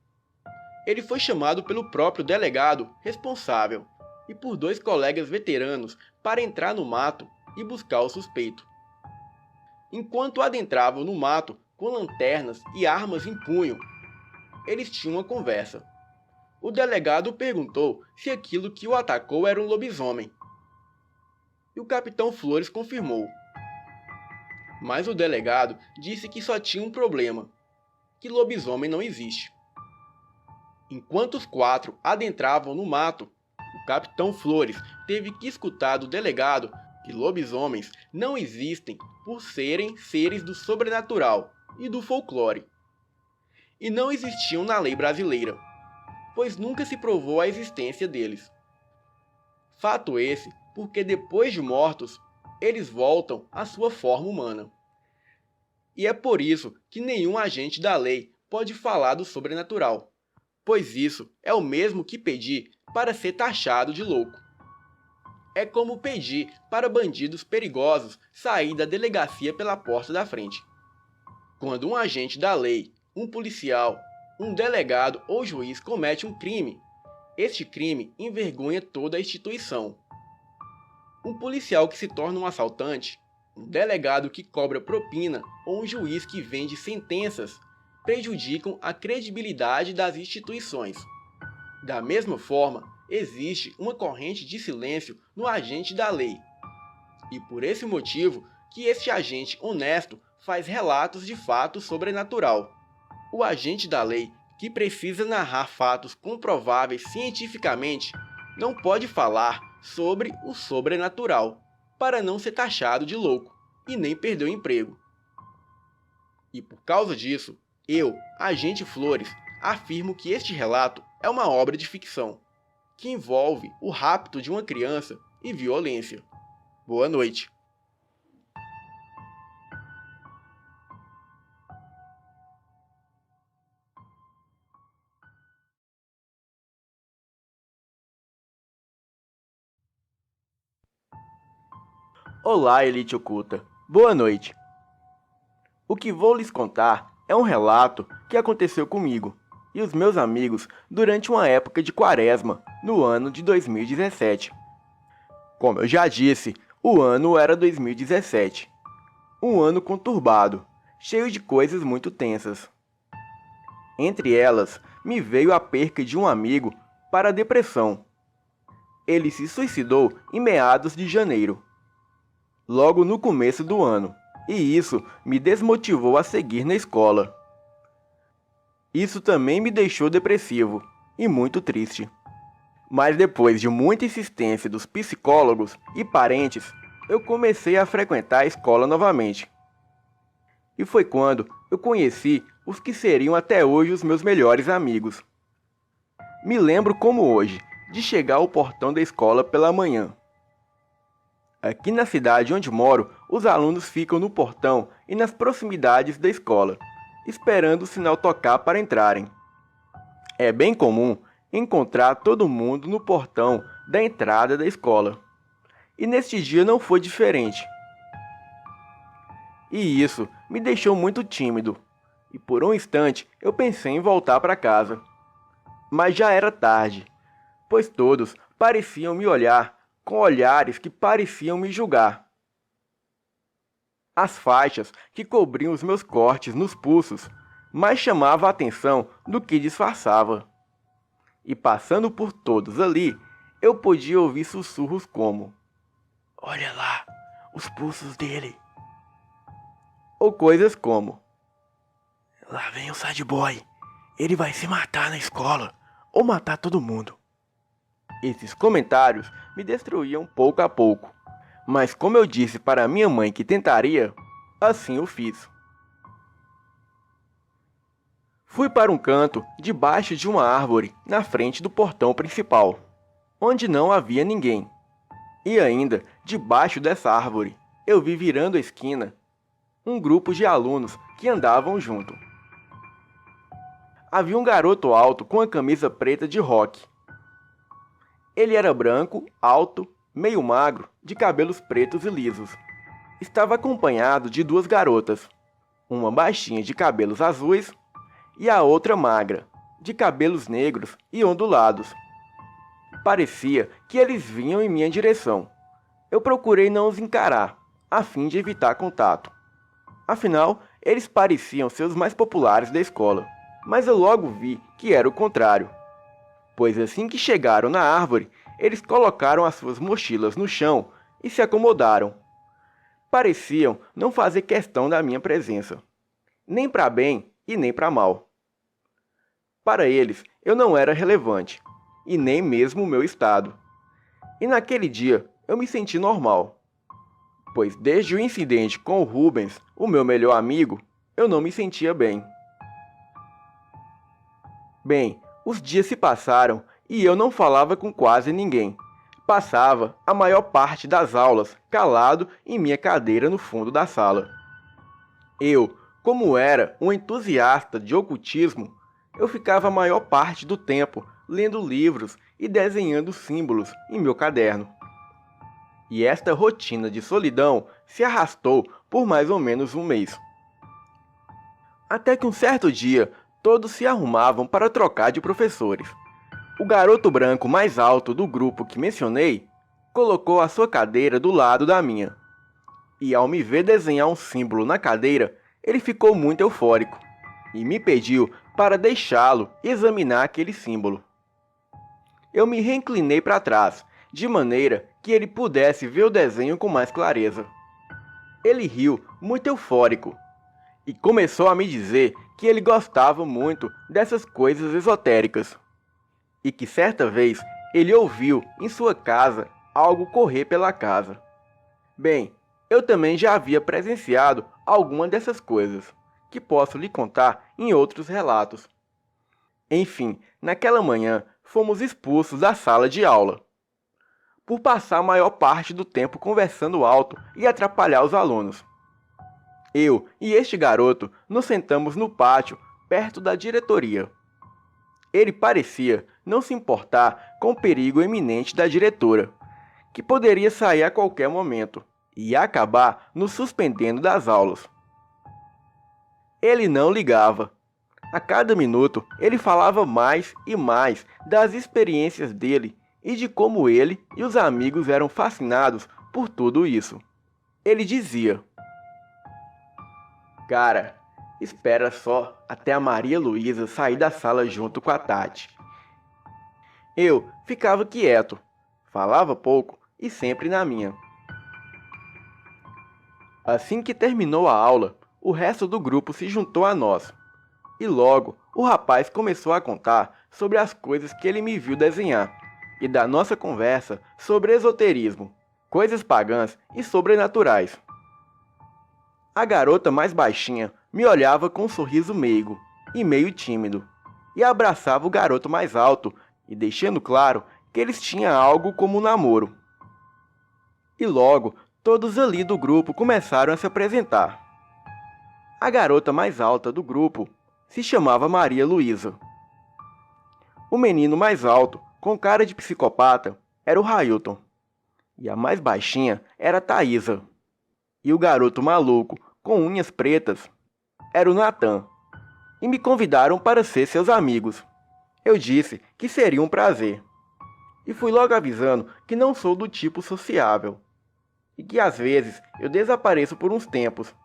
[SPEAKER 1] Ele foi chamado pelo próprio delegado responsável e por 2 colegas veteranos para entrar no mato e buscar o suspeito. Enquanto adentravam no mato com lanternas e armas em punho, eles tinham uma conversa. O delegado perguntou se aquilo que o atacou era um lobisomem. E o Capitão Flores confirmou. Mas o delegado disse que só tinha um problema, que lobisomem não existe. Enquanto os 4 adentravam no mato, o Capitão Flores teve que escutar do delegado que lobisomens não existem por serem seres do sobrenatural e do folclore. E não existiam na lei brasileira, pois nunca se provou a existência deles. Fato esse porque depois de mortos, eles voltam à sua forma humana. E é por isso que nenhum agente da lei pode falar do sobrenatural, pois isso é o mesmo que pedir para ser taxado de louco. É como pedir para bandidos perigosos sair da delegacia pela porta da frente. Quando um agente da lei, um policial, um delegado ou juiz comete um crime, este crime envergonha toda a instituição. Um policial que se torna um assaltante, um delegado que cobra propina ou um juiz que vende sentenças prejudicam a credibilidade das instituições. Da mesma forma, existe uma corrente de silêncio no agente da lei. E por esse motivo que este agente honesto faz relatos de fato sobrenatural. O agente da lei, que precisa narrar fatos comprováveis cientificamente, não pode falar sobre o sobrenatural, para não ser taxado de louco e nem perder o emprego. E por causa disso, eu, agente Flores, afirmo que este relato é uma obra de ficção, que envolve o rapto de uma criança e violência. Boa noite. Olá, Elite Oculta. Boa noite. O que vou lhes contar é um relato que aconteceu comigo e os meus amigos durante uma época de quaresma, no ano de 2017. Como eu já disse, o ano era 2017. Um ano conturbado, cheio de coisas muito tensas. Entre elas, me veio a perca de um amigo para a depressão. Ele se suicidou em meados de janeiro, logo no começo do ano, e isso me desmotivou a seguir na escola. Isso também me deixou depressivo e muito triste. Mas depois de muita insistência dos psicólogos e parentes, eu comecei a frequentar a escola novamente. E foi quando eu conheci os que seriam até hoje os meus melhores amigos. Me lembro como hoje de chegar ao portão da escola pela manhã. Aqui na cidade onde moro, os alunos ficam no portão e nas proximidades da escola, esperando o sinal tocar para entrarem. É bem comum encontrar todo mundo no portão da entrada da escola. E neste dia não foi diferente. E isso me deixou muito tímido, e por um instante eu pensei em voltar para casa. Mas já era tarde, pois todos pareciam me olhar com olhares que pareciam me julgar. As faixas que cobriam os meus cortes nos pulsos mais chamavam a atenção do que disfarçava. E passando por todos ali, eu podia ouvir sussurros como: "Olha lá, os pulsos dele." Ou coisas como: "Lá vem o sad boy, ele vai se matar na escola, ou matar todo mundo." Esses comentários me destruíam pouco a pouco, mas como eu disse para minha mãe que tentaria, assim eu fiz. Fui para um canto debaixo de uma árvore na frente do portão principal, onde não havia ninguém. E ainda, debaixo dessa árvore, eu vi virando a esquina um grupo de alunos que andavam junto. Havia um garoto alto com a camisa preta de rock. Ele era branco, alto, meio magro, de cabelos pretos e lisos. Estava acompanhado de duas garotas, uma baixinha de cabelos azuis e a outra magra, de cabelos negros e ondulados. Parecia que eles vinham em minha direção. Eu procurei não os encarar, a fim de evitar contato. Afinal, eles pareciam ser os mais populares da escola, mas eu logo vi que era o contrário. Pois assim que chegaram na árvore, eles colocaram as suas mochilas no chão e se acomodaram. Pareciam não fazer questão da minha presença, nem para bem e nem para mal. Para eles, eu não era relevante, e nem mesmo o meu estado. E naquele dia, eu me senti normal, pois desde o incidente com o Rubens, o meu melhor amigo, eu não me sentia bem. Bem, os dias se passaram e eu não falava com quase ninguém. Passava a maior parte das aulas calado em minha cadeira no fundo da sala. Eu, como era um entusiasta de ocultismo, eu ficava a maior parte do tempo lendo livros e desenhando símbolos em meu caderno. E esta rotina de solidão se arrastou por mais ou menos um mês. Até que um certo dia, todos se arrumavam para trocar de professores. O garoto branco mais alto do grupo que mencionei colocou a sua cadeira do lado da minha. E ao me ver desenhar um símbolo na cadeira, ele ficou muito eufórico e me pediu para deixá-lo examinar aquele símbolo. Eu me reinclinei para trás, de maneira que ele pudesse ver o desenho com mais clareza. Ele riu, muito eufórico, e começou a me dizer que ele gostava muito dessas coisas esotéricas, e que certa vez ele ouviu em sua casa algo correr pela casa. Bem, eu também já havia presenciado alguma dessas coisas, que posso lhe contar em outros relatos. Enfim, naquela manhã fomos expulsos da sala de aula, por passar a maior parte do tempo conversando alto e atrapalhar os alunos. Eu e este garoto nos sentamos no pátio, perto da diretoria. Ele parecia não se importar com o perigo iminente da diretora, que poderia sair a qualquer momento e acabar nos suspendendo das aulas. Ele não ligava. A cada minuto, ele falava mais e mais das experiências dele e de como ele e os amigos eram fascinados por tudo isso. Ele dizia: "Cara, espera só até a Maria Luísa sair da sala junto com a Tati." Eu ficava quieto, falava pouco e sempre na minha. Assim que terminou a aula, o resto do grupo se juntou a nós. E logo, o rapaz começou a contar sobre as coisas que ele me viu desenhar, e da nossa conversa sobre esoterismo, coisas pagãs e sobrenaturais. A garota mais baixinha me olhava com um sorriso meigo e meio tímido, e abraçava o garoto mais alto, e deixando claro que eles tinham algo como um namoro. E logo, todos ali do grupo começaram a se apresentar. A garota mais alta do grupo se chamava Maria Luísa. O menino mais alto, com cara de psicopata, era o Railton. E a mais baixinha era a Thaisa. E o garoto maluco, com unhas pretas, era o Natan. E me convidaram para ser seus amigos. Eu disse que seria um prazer. E fui logo avisando que não sou do tipo sociável. E que às vezes eu desapareço por uns tempos.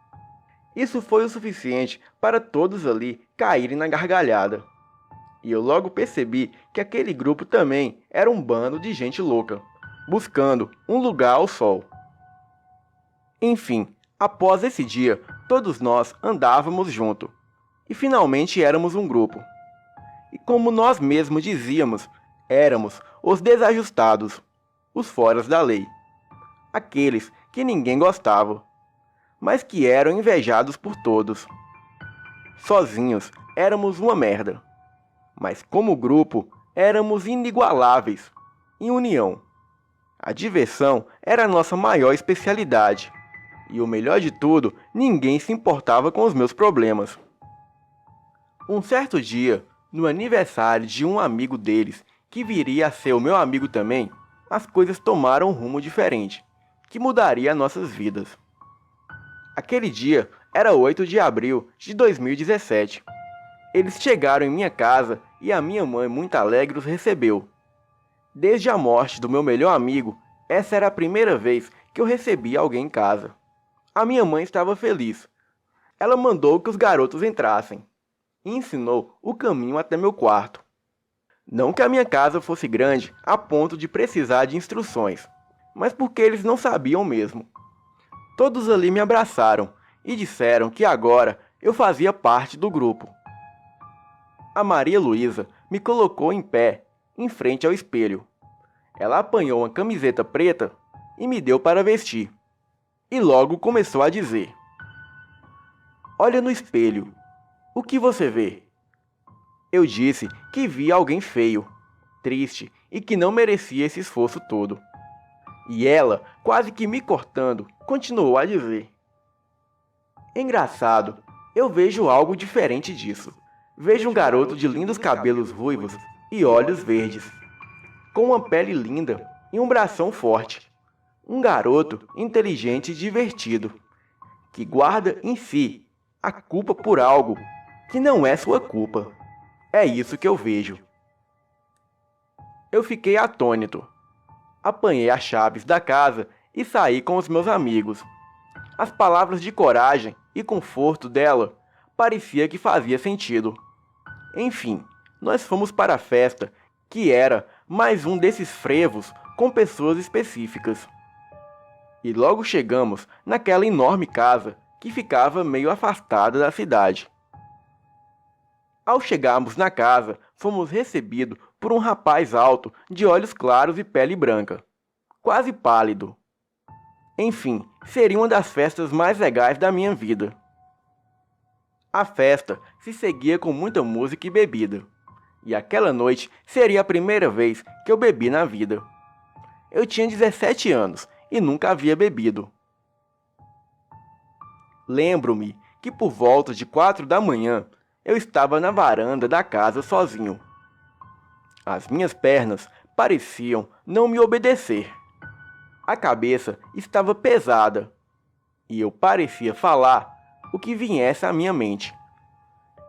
[SPEAKER 1] Isso foi o suficiente para todos ali caírem na gargalhada. E eu logo percebi que aquele grupo também era um bando de gente louca, buscando um lugar ao sol. Enfim, após esse dia, todos nós andávamos junto. E finalmente éramos um grupo. E como nós mesmos dizíamos, éramos os desajustados, os foras da lei. Aqueles que ninguém gostava, mas que eram invejados por todos. Sozinhos, éramos uma merda. Mas como grupo, éramos inigualáveis, em união. A diversão era a nossa maior especialidade. E o melhor de tudo, ninguém se importava com os meus problemas. Um certo dia, no aniversário de um amigo deles, que viria a ser o meu amigo também, as coisas tomaram um rumo diferente, que mudaria nossas vidas. Aquele dia era 8 de abril de 2017. Eles chegaram em minha casa e a minha mãe, muito alegre, os recebeu. Desde a morte do meu melhor amigo, essa era a primeira vez que eu recebia alguém em casa. A minha mãe estava feliz. Ela mandou que os garotos entrassem e ensinou o caminho até meu quarto. Não que a minha casa fosse grande a ponto de precisar de instruções, mas porque eles não sabiam mesmo. Todos ali me abraçaram e disseram que agora eu fazia parte do grupo. A Maria Luísa me colocou em pé, em frente ao espelho. Ela apanhou uma camiseta preta e me deu para vestir. E logo começou a dizer: "Olha no espelho. O que você vê?" Eu disse que via alguém feio, triste e que não merecia esse esforço todo. E ela, quase que me cortando, continuou a dizer: "Engraçado, eu vejo algo diferente disso. Vejo um garoto de lindos cabelos ruivos e olhos verdes, com uma pele linda e um bração forte. Um garoto inteligente e divertido, que guarda em si a culpa por algo que não é sua culpa. É isso que eu vejo." Eu fiquei atônito. Apanhei as chaves da casa e saí com os meus amigos. As palavras de coragem e conforto dela parecia que fazia sentido. Enfim, nós fomos para a festa, que era mais um desses frevos com pessoas específicas. E logo chegamos naquela enorme casa que ficava meio afastada da cidade. Ao chegarmos na casa, fomos recebidos por um rapaz alto, de olhos claros e pele branca, quase pálido. Enfim, seria uma das festas mais legais da minha vida. A festa se seguia com muita música e bebida, e aquela noite seria a primeira vez que eu bebi na vida. Eu tinha 17 anos e nunca havia bebido. Lembro-me que por volta de 4 da manhã, eu estava na varanda da casa sozinho. As minhas pernas pareciam não me obedecer. A cabeça estava pesada e eu parecia falar o que viesse à minha mente.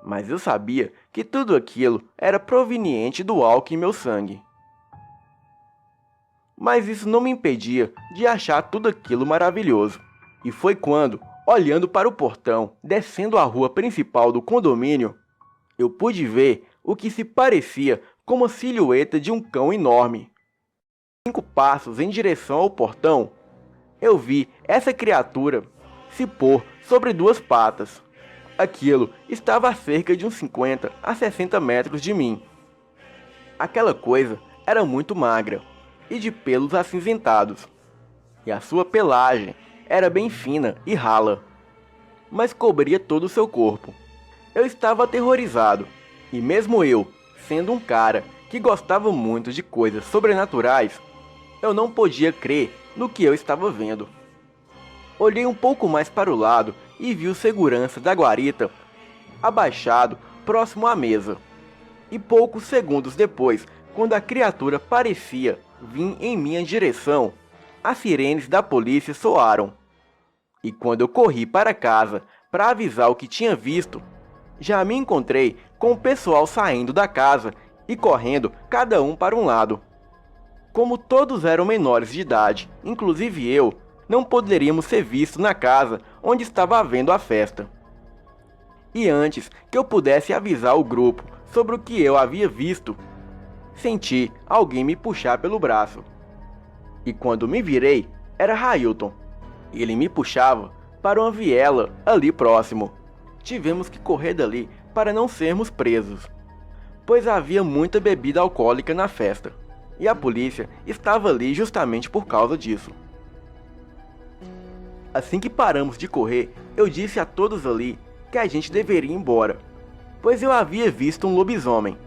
[SPEAKER 1] Mas eu sabia que tudo aquilo era proveniente do álcool em meu sangue. Mas isso não me impedia de achar tudo aquilo maravilhoso. E foi quando, olhando para o portão, descendo a rua principal do condomínio, eu pude ver o que se parecia com a silhueta de um cão enorme. 5 passos em direção ao portão, eu vi essa criatura se pôr sobre 2 patas. Aquilo estava a cerca de uns 50 a 60 metros de mim. Aquela coisa era muito magra e de pelos acinzentados, e a sua pelagem era bem fina e rala, mas cobria todo o seu corpo. Eu estava aterrorizado, e mesmo eu, sendo um cara que gostava muito de coisas sobrenaturais, eu não podia crer no que eu estava vendo. Olhei um pouco mais para o lado e vi o segurança da guarita abaixado próximo à mesa. E poucos segundos depois, quando a criatura parecia vir em minha direção, as sirenes da polícia soaram. E quando eu corri para casa para avisar o que tinha visto, já me encontrei com o pessoal saindo da casa e correndo cada um para um lado. Como todos eram menores de idade, inclusive eu, não poderíamos ser vistos na casa onde estava havendo a festa. E antes que eu pudesse avisar o grupo sobre o que eu havia visto, senti alguém me puxar pelo braço. E quando me virei, era Railton. Ele me puxava para uma viela ali próximo. Tivemos que correr dali para não sermos presos, pois havia muita bebida alcoólica na festa, e a polícia estava ali justamente por causa disso. Assim que paramos de correr, eu disse a todos ali que a gente deveria ir embora, pois eu havia visto um lobisomem,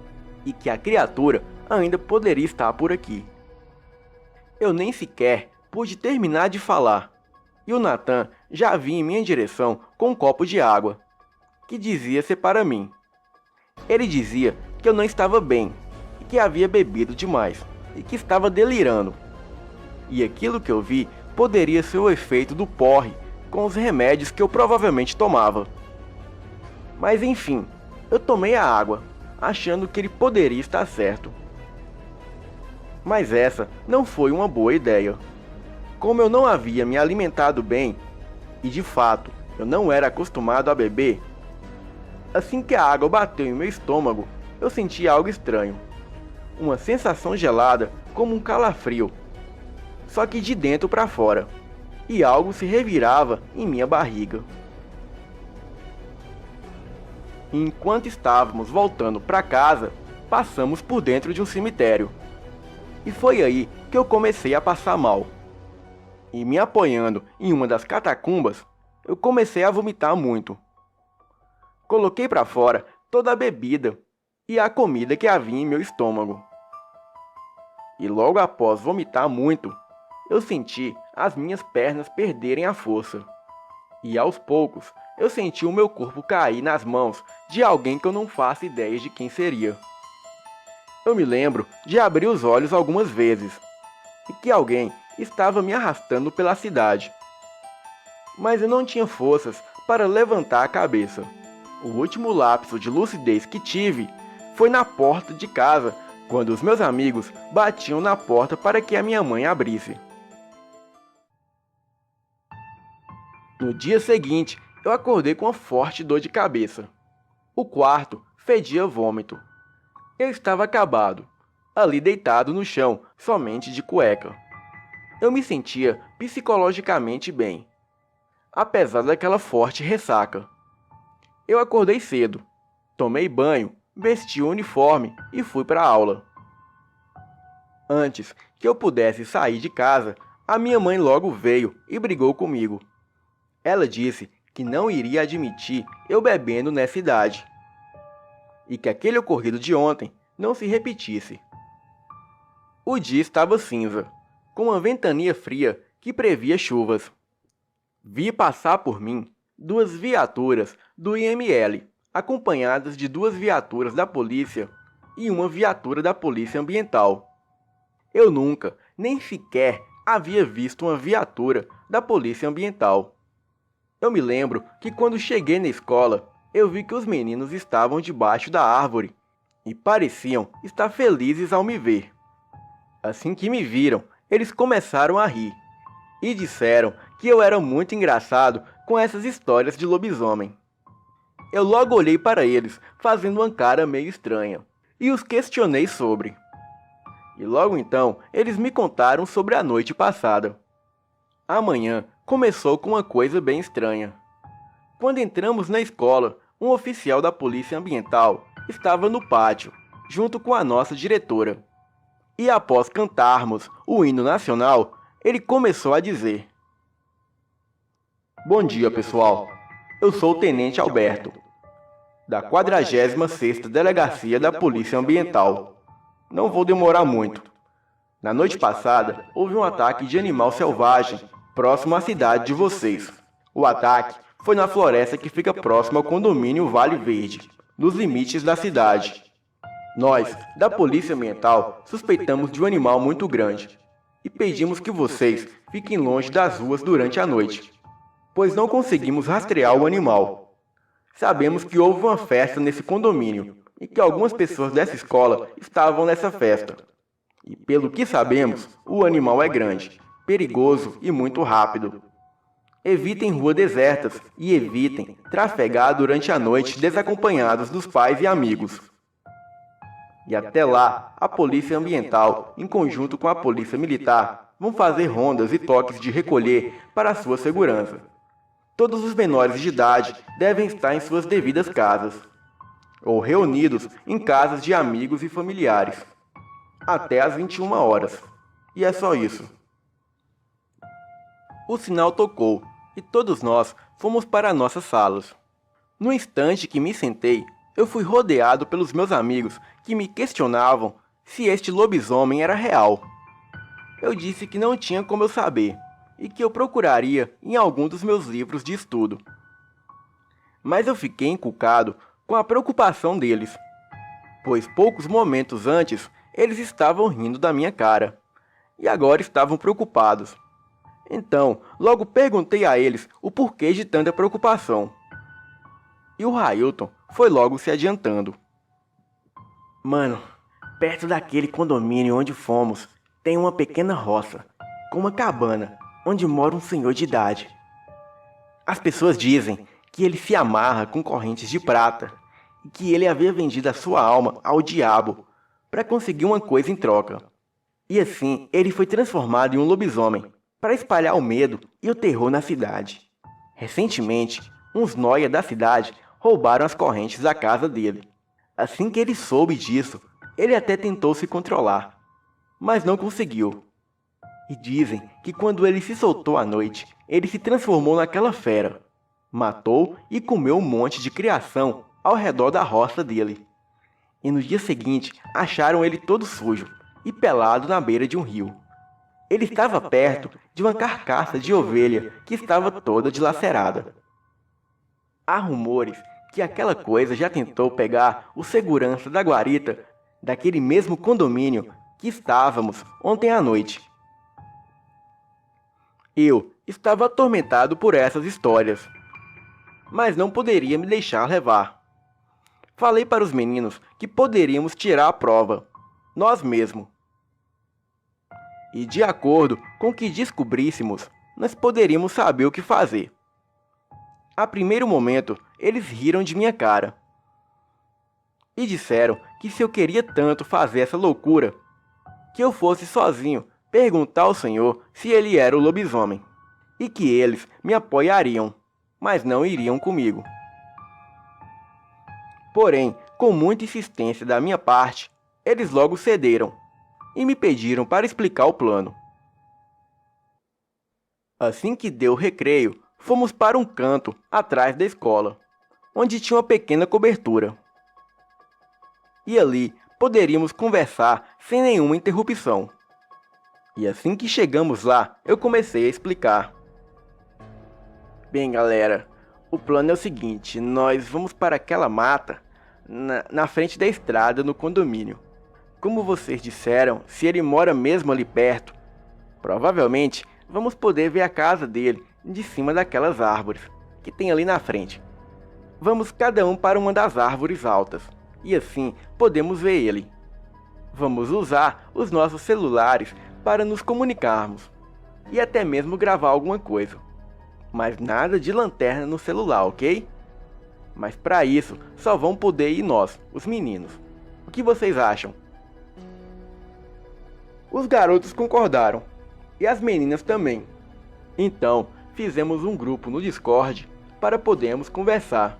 [SPEAKER 1] e que a criatura ainda poderia estar por aqui. Eu nem sequer pude terminar de falar, e o Natan já vinha em minha direção com um copo de água, que dizia ser para mim. Ele dizia que eu não estava bem, e que havia bebido demais, e que estava delirando. E aquilo que eu vi poderia ser o efeito do porre com os remédios que eu provavelmente tomava. Mas enfim, eu tomei a água, achando que ele poderia estar certo. Mas essa não foi uma boa ideia. Como eu não havia me alimentado bem, e de fato eu não era acostumado a beber, assim que a água bateu em meu estômago, eu senti algo estranho. Uma sensação gelada como um calafrio, só que de dentro para fora, e algo se revirava em minha barriga. Enquanto estávamos voltando para casa, passamos por dentro de um cemitério. E foi aí que eu comecei a passar mal. E me apoiando em uma das catacumbas, eu comecei a vomitar muito. Coloquei para fora toda a bebida e a comida que havia em meu estômago. E logo após vomitar muito, eu senti as minhas pernas perderem a força. E aos poucos, eu senti o meu corpo cair nas mãos de alguém que eu não faço ideia de quem seria. Eu me lembro de abrir os olhos algumas vezes, e que alguém estava me arrastando pela cidade. Mas eu não tinha forças para levantar a cabeça. O último lapso de lucidez que tive foi na porta de casa, quando os meus amigos batiam na porta para que a minha mãe abrisse. No dia seguinte, eu acordei com uma forte dor de cabeça. O quarto fedia vômito. Eu estava acabado, ali deitado no chão, somente de cueca. Eu me sentia psicologicamente bem, apesar daquela forte ressaca. Eu acordei cedo, tomei banho, vesti o uniforme e fui para a aula. Antes que eu pudesse sair de casa, a minha mãe logo veio e brigou comigo. Ela disse que não iria admitir eu bebendo nessa idade, e que aquele ocorrido de ontem não se repetisse. O dia estava cinza, com uma ventania fria que previa chuvas. Vi passar por mim 2 viaturas do IML, acompanhadas de 2 viaturas da polícia e uma viatura da polícia ambiental. Eu nunca, nem sequer, havia visto uma viatura da polícia ambiental. Eu me lembro que quando cheguei na escola, eu vi que os meninos estavam debaixo da árvore e pareciam estar felizes ao me ver. Assim que me viram, eles começaram a rir e disseram que eu era muito engraçado com essas histórias de lobisomem. Eu logo olhei para eles, fazendo uma cara meio estranha, e os questionei sobre. E logo então, eles me contaram sobre a noite passada. Amanhã começou com uma coisa bem estranha. Quando entramos na escola, um oficial da polícia ambiental estava no pátio, junto com a nossa diretora. E após cantarmos o hino nacional, ele começou a dizer: "Bom dia, pessoal. Eu sou o Tenente Alberto, da 46ª Delegacia da Polícia Ambiental. Não vou demorar muito. Na noite passada, houve um ataque de animal selvagem próximo à cidade de vocês. O ataque foi na floresta que fica próximo ao condomínio Vale Verde, nos limites da cidade. Nós, da Polícia Ambiental, suspeitamos de um animal muito grande e pedimos que vocês fiquem longe das ruas durante a noite, pois não conseguimos rastrear o animal. Sabemos que houve uma festa nesse condomínio e que algumas pessoas dessa escola estavam nessa festa. E pelo que sabemos, o animal é grande, perigoso e muito rápido. Evitem ruas desertas e evitem trafegar durante a noite desacompanhados dos pais e amigos. E até lá, a Polícia Ambiental, em conjunto com a Polícia Militar, vão fazer rondas e toques de recolher para a sua segurança. Todos os menores de idade devem estar em suas devidas casas, ou reunidos em casas de amigos e familiares, até às 21 horas. E é só isso." O sinal tocou e todos nós fomos para nossas salas. No instante que me sentei, eu fui rodeado pelos meus amigos que me questionavam se este lobisomem era real. Eu disse que não tinha como eu saber, e que eu procuraria em algum dos meus livros de estudo. Mas eu fiquei encucado com a preocupação deles, pois poucos momentos antes eles estavam rindo da minha cara, e agora estavam preocupados. Então, logo perguntei a eles o porquê de tanta preocupação. E o Railton foi logo se adiantando. Mano, perto daquele condomínio onde fomos, tem uma pequena roça, com uma cabana, onde mora um senhor de idade. As pessoas dizem que ele se amarra com correntes de prata, e que ele havia vendido a sua alma ao diabo para conseguir uma coisa em troca. E assim, ele foi transformado em um lobisomem, para espalhar o medo e o terror na cidade. Recentemente, uns nóia da cidade roubaram as correntes da casa dele. Assim que ele soube disso, ele até tentou se controlar, mas não conseguiu. E dizem que quando ele se soltou à noite, ele se transformou naquela fera. Matou e comeu um monte de criação ao redor da roça dele. E no dia seguinte, acharam ele todo sujo e pelado na beira de um rio. Ele estava perto de uma carcaça de ovelha que estava toda dilacerada. Há rumores que aquela coisa já tentou pegar o segurança da guarita daquele mesmo condomínio que estávamos ontem à noite. Eu estava atormentado por essas histórias, mas não poderia me deixar levar. Falei para os meninos que poderíamos tirar a prova, nós mesmos. E de acordo com o que descobríssemos, nós poderíamos saber o que fazer. A primeiro momento, eles riram de minha cara. E disseram que se eu queria tanto fazer essa loucura, que eu fosse sozinho perguntar ao Senhor se ele era o lobisomem. E que eles me apoiariam, mas não iriam comigo. Porém, com muita insistência da minha parte, eles logo cederam e me pediram para explicar o plano. Assim que deu o recreio, fomos para um canto atrás da escola, onde tinha uma pequena cobertura. E ali poderíamos conversar sem nenhuma interrupção. E assim que chegamos lá, eu comecei a explicar. Bem, galera, o plano é o seguinte: nós vamos para aquela mata na frente da estrada no condomínio. Como vocês disseram, se ele mora mesmo ali perto, provavelmente vamos poder ver a casa dele de cima daquelas árvores que tem ali na frente. Vamos cada um para uma das árvores altas e assim podemos ver ele. Vamos usar os nossos celulares para nos comunicarmos e até mesmo gravar alguma coisa. Mas nada de lanterna no celular, ok? Mas para isso só vão poder ir nós, os meninos. O que vocês acham? Os garotos concordaram, e as meninas também. Então, fizemos um grupo no Discord para podermos conversar.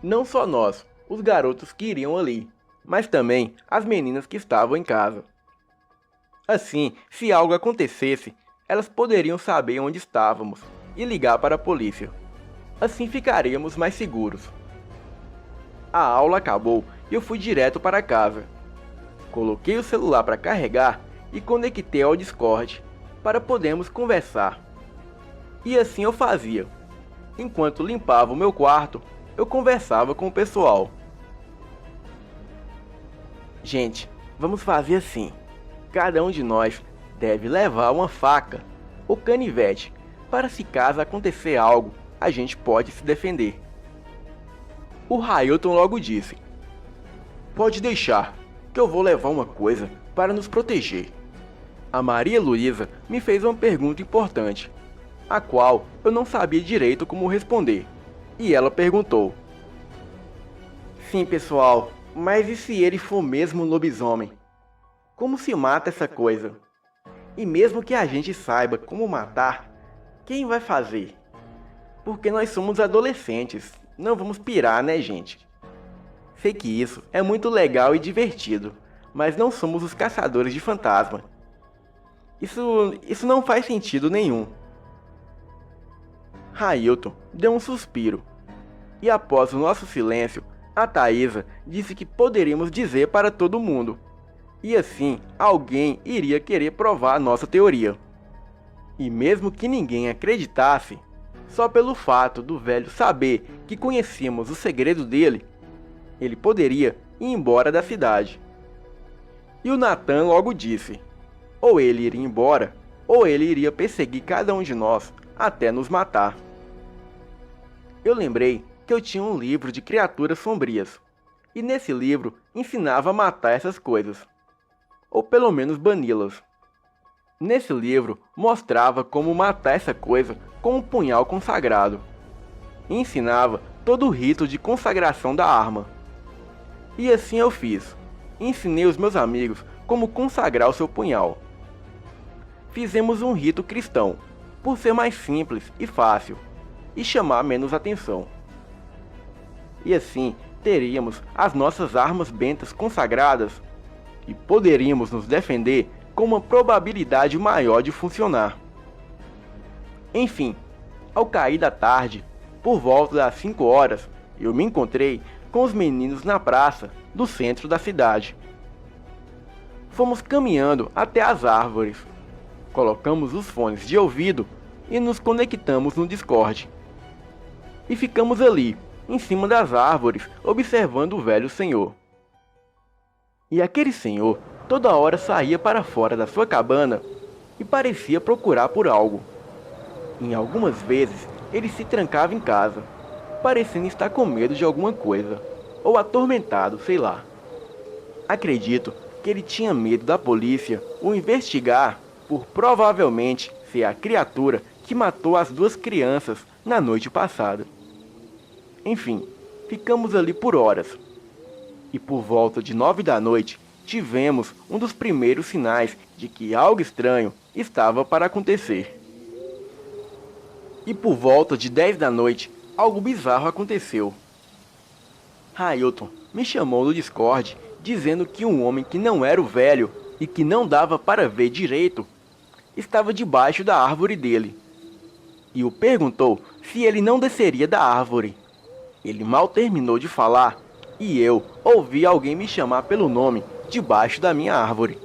[SPEAKER 1] Não só nós, os garotos que iriam ali, mas também as meninas que estavam em casa. Assim, se algo acontecesse, elas poderiam saber onde estávamos e ligar para a polícia. Assim ficaríamos mais seguros. A aula acabou e eu fui direto para casa. Coloquei o celular para carregar e conectei ao Discord para podermos conversar. E assim eu fazia. Enquanto limpava o meu quarto, eu conversava com o pessoal. Gente, vamos fazer assim. Cada um de nós deve levar uma faca ou canivete para se caso acontecer algo, a gente pode se defender. O Railton logo disse: Pode deixar, que eu vou levar uma coisa para nos proteger. A Maria Luísa me fez uma pergunta importante, a qual eu não sabia direito como responder. E ela perguntou: Sim, pessoal, mas e se ele for mesmo um lobisomem? Como se mata essa coisa? E mesmo que a gente saiba como matar, quem vai fazer? Porque nós somos adolescentes, não vamos pirar, né, gente? Sei que isso é muito legal e divertido, mas não somos os caçadores de fantasma. Isso não faz sentido nenhum. Railton deu um suspiro, e após o nosso silêncio, a Thaisa disse que poderíamos dizer para todo mundo, e assim alguém iria querer provar a nossa teoria. E mesmo que ninguém acreditasse, só pelo fato do velho saber que conhecíamos o segredo dele, ele poderia ir embora da cidade. E o Natan logo disse: ou ele iria embora, ou ele iria perseguir cada um de nós até nos matar. Eu lembrei que eu tinha um livro de criaturas sombrias, e nesse livro ensinava a matar essas coisas, ou pelo menos bani-las. Nesse livro mostrava como matar essa coisa com um punhal consagrado, e ensinava todo o rito de consagração da arma. E assim eu fiz. Ensinei os meus amigos como consagrar o seu punhal. Fizemos um rito cristão, por ser mais simples e fácil, e chamar menos atenção. E assim teríamos as nossas armas bentas consagradas, e poderíamos nos defender com uma probabilidade maior de funcionar. Enfim, ao cair da tarde, por volta das 5 horas, eu me encontrei com os meninos na praça do centro da cidade. Fomos caminhando até as árvores, colocamos os fones de ouvido e nos conectamos no Discord. E ficamos ali, em cima das árvores, observando o velho senhor. E aquele senhor toda hora saía para fora da sua cabana e parecia procurar por algo. Em algumas vezes, ele se trancava em casa, parecendo estar com medo de alguma coisa, ou atormentado, sei lá. Acredito que ele tinha medo da polícia o investigar por provavelmente ser a criatura que matou as 2 crianças na noite passada. Enfim, ficamos ali por horas. E por volta de 9 da noite, tivemos um dos primeiros sinais de que algo estranho estava para acontecer. E por volta de 10 da noite, algo bizarro aconteceu. Railton me chamou no Discord dizendo que um homem que não era o velho e que não dava para ver direito estava debaixo da árvore dele. E o perguntou se ele não desceria da árvore. Ele mal terminou de falar e eu ouvi alguém me chamar pelo nome debaixo da minha árvore.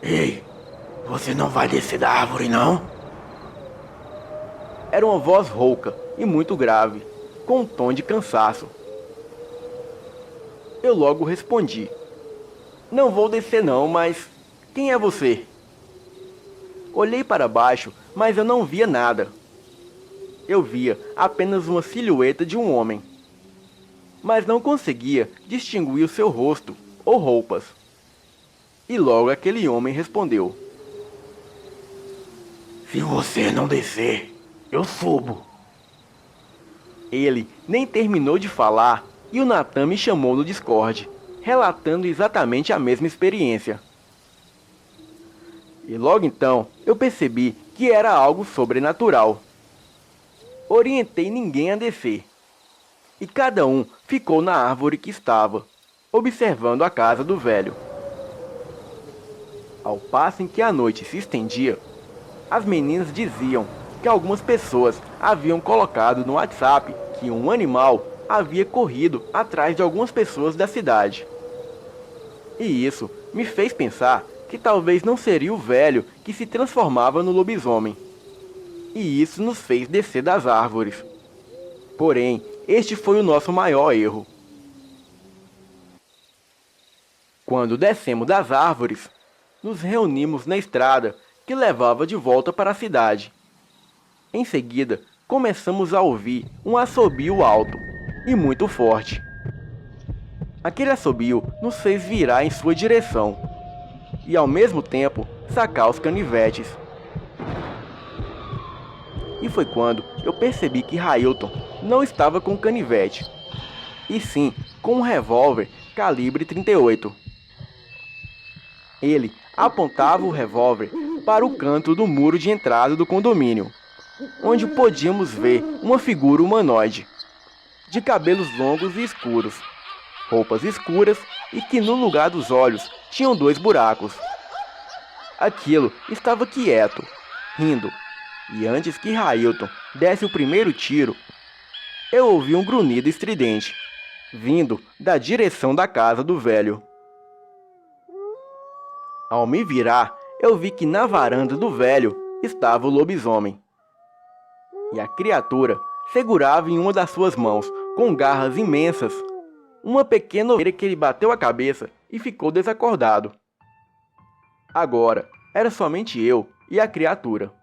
[SPEAKER 2] Ei, você não vai descer da árvore, não?
[SPEAKER 1] Era uma voz rouca e muito grave, com um tom de cansaço. Eu logo respondi: não vou descer não, mas quem é você? Olhei para baixo, mas eu não via nada. Eu via apenas uma silhueta de um homem, mas não conseguia distinguir o seu rosto ou roupas. E logo aquele homem respondeu:
[SPEAKER 2] se você não descer, eu subo.
[SPEAKER 1] Ele nem terminou de falar e o Natan me chamou no Discord, relatando exatamente a mesma experiência. E logo então eu percebi que era algo sobrenatural. Orientei ninguém a descer, e cada um ficou na árvore que estava, observando a casa do velho. Ao passo em que a noite se estendia, as meninas diziam que algumas pessoas haviam colocado no WhatsApp que um animal havia corrido atrás de algumas pessoas da cidade. E isso me fez pensar que talvez não seria o velho que se transformava no lobisomem. E isso nos fez descer das árvores. Porém, este foi o nosso maior erro. Quando descemos das árvores, nos reunimos na estrada que levava de volta para a cidade. Em seguida, começamos a ouvir um assobio alto e muito forte. Aquele assobio nos fez virar em sua direção e, ao mesmo tempo, sacar os canivetes. E foi quando eu percebi que Railton não estava com canivete, e sim com um revólver calibre 38. Ele apontava o revólver para o canto do muro de entrada do condomínio, onde podíamos ver uma figura humanoide, de cabelos longos e escuros, roupas escuras e que no lugar dos olhos tinham 2 buracos. Aquilo estava quieto, rindo, e antes que Railton desse o primeiro tiro, eu ouvi um grunhido estridente, vindo da direção da casa do velho. Ao me virar, eu vi que na varanda do velho estava o lobisomem. E a criatura segurava em uma das suas mãos, com garras imensas, uma pequena ovelha que ele bateu a cabeça e ficou desacordado. Agora era somente eu e a criatura.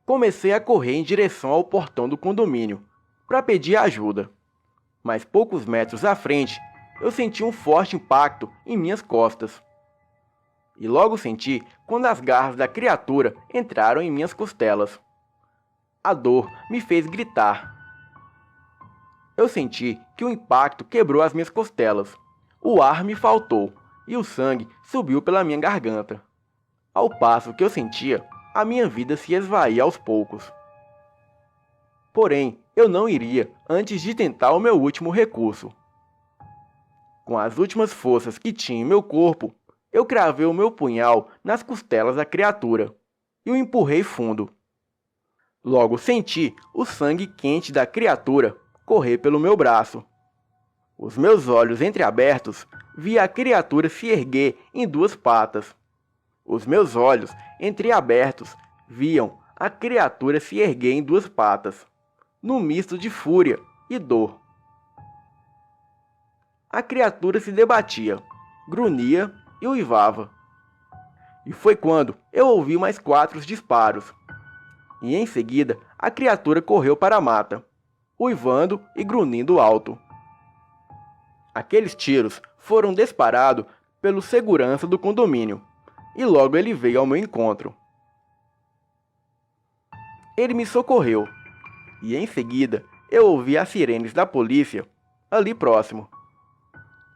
[SPEAKER 1] Comecei a correr em direção ao portão do condomínio para pedir ajuda. Mas poucos metros à frente, eu senti um forte impacto em minhas costas. E logo senti quando as garras da criatura entraram em minhas costelas. A dor me fez gritar. Eu senti que o impacto quebrou as minhas costelas. O ar me faltou e o sangue subiu pela minha garganta. Ao passo que eu sentia, a minha vida se esvaía aos poucos. Porém, eu não iria antes de tentar o meu último recurso. Com as últimas forças que tinha em meu corpo, eu cravei o meu punhal nas costelas da criatura e o empurrei fundo. Logo senti o sangue quente da criatura correr pelo meu braço. Os meus olhos entreabertos vi a criatura se erguer em duas patas. Os meus olhos entreabertos viam a criatura se erguer em duas patas, num misto de fúria e dor. A criatura se debatia, grunhia e uivava. E foi quando eu ouvi mais 4 disparos. E em seguida, a criatura correu para a mata, uivando e grunhindo alto. Aqueles tiros foram disparados pelo segurança do condomínio, e logo ele veio ao meu encontro. Ele me socorreu, e em seguida eu ouvi as sirenes da polícia ali próximo.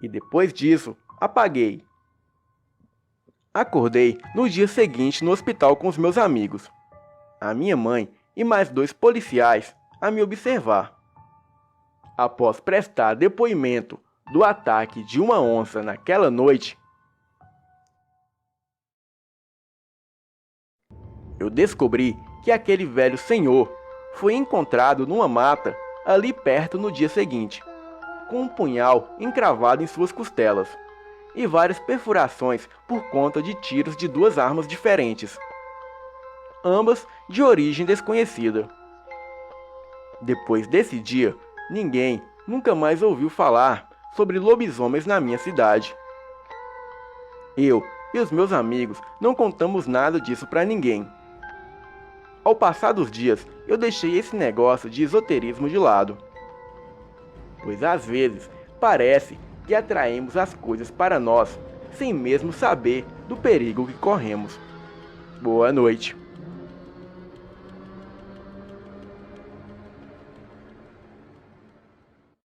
[SPEAKER 1] E depois disso, apaguei. Acordei no dia seguinte no hospital com os meus amigos, a minha mãe e mais 2 policiais a me observar. Após prestar depoimento do ataque de uma onça naquela noite, eu descobri que aquele velho senhor foi encontrado numa mata ali perto no dia seguinte, com um punhal encravado em suas costelas e várias perfurações por conta de tiros de 2 armas diferentes, ambas de origem desconhecida. Depois desse dia, ninguém nunca mais ouviu falar sobre lobisomens na minha cidade. Eu e os meus amigos não contamos nada disso para ninguém. Ao passar dos dias, eu deixei esse negócio de esoterismo de lado, pois às vezes parece que atraímos as coisas para nós sem mesmo saber do perigo que corremos. Boa noite.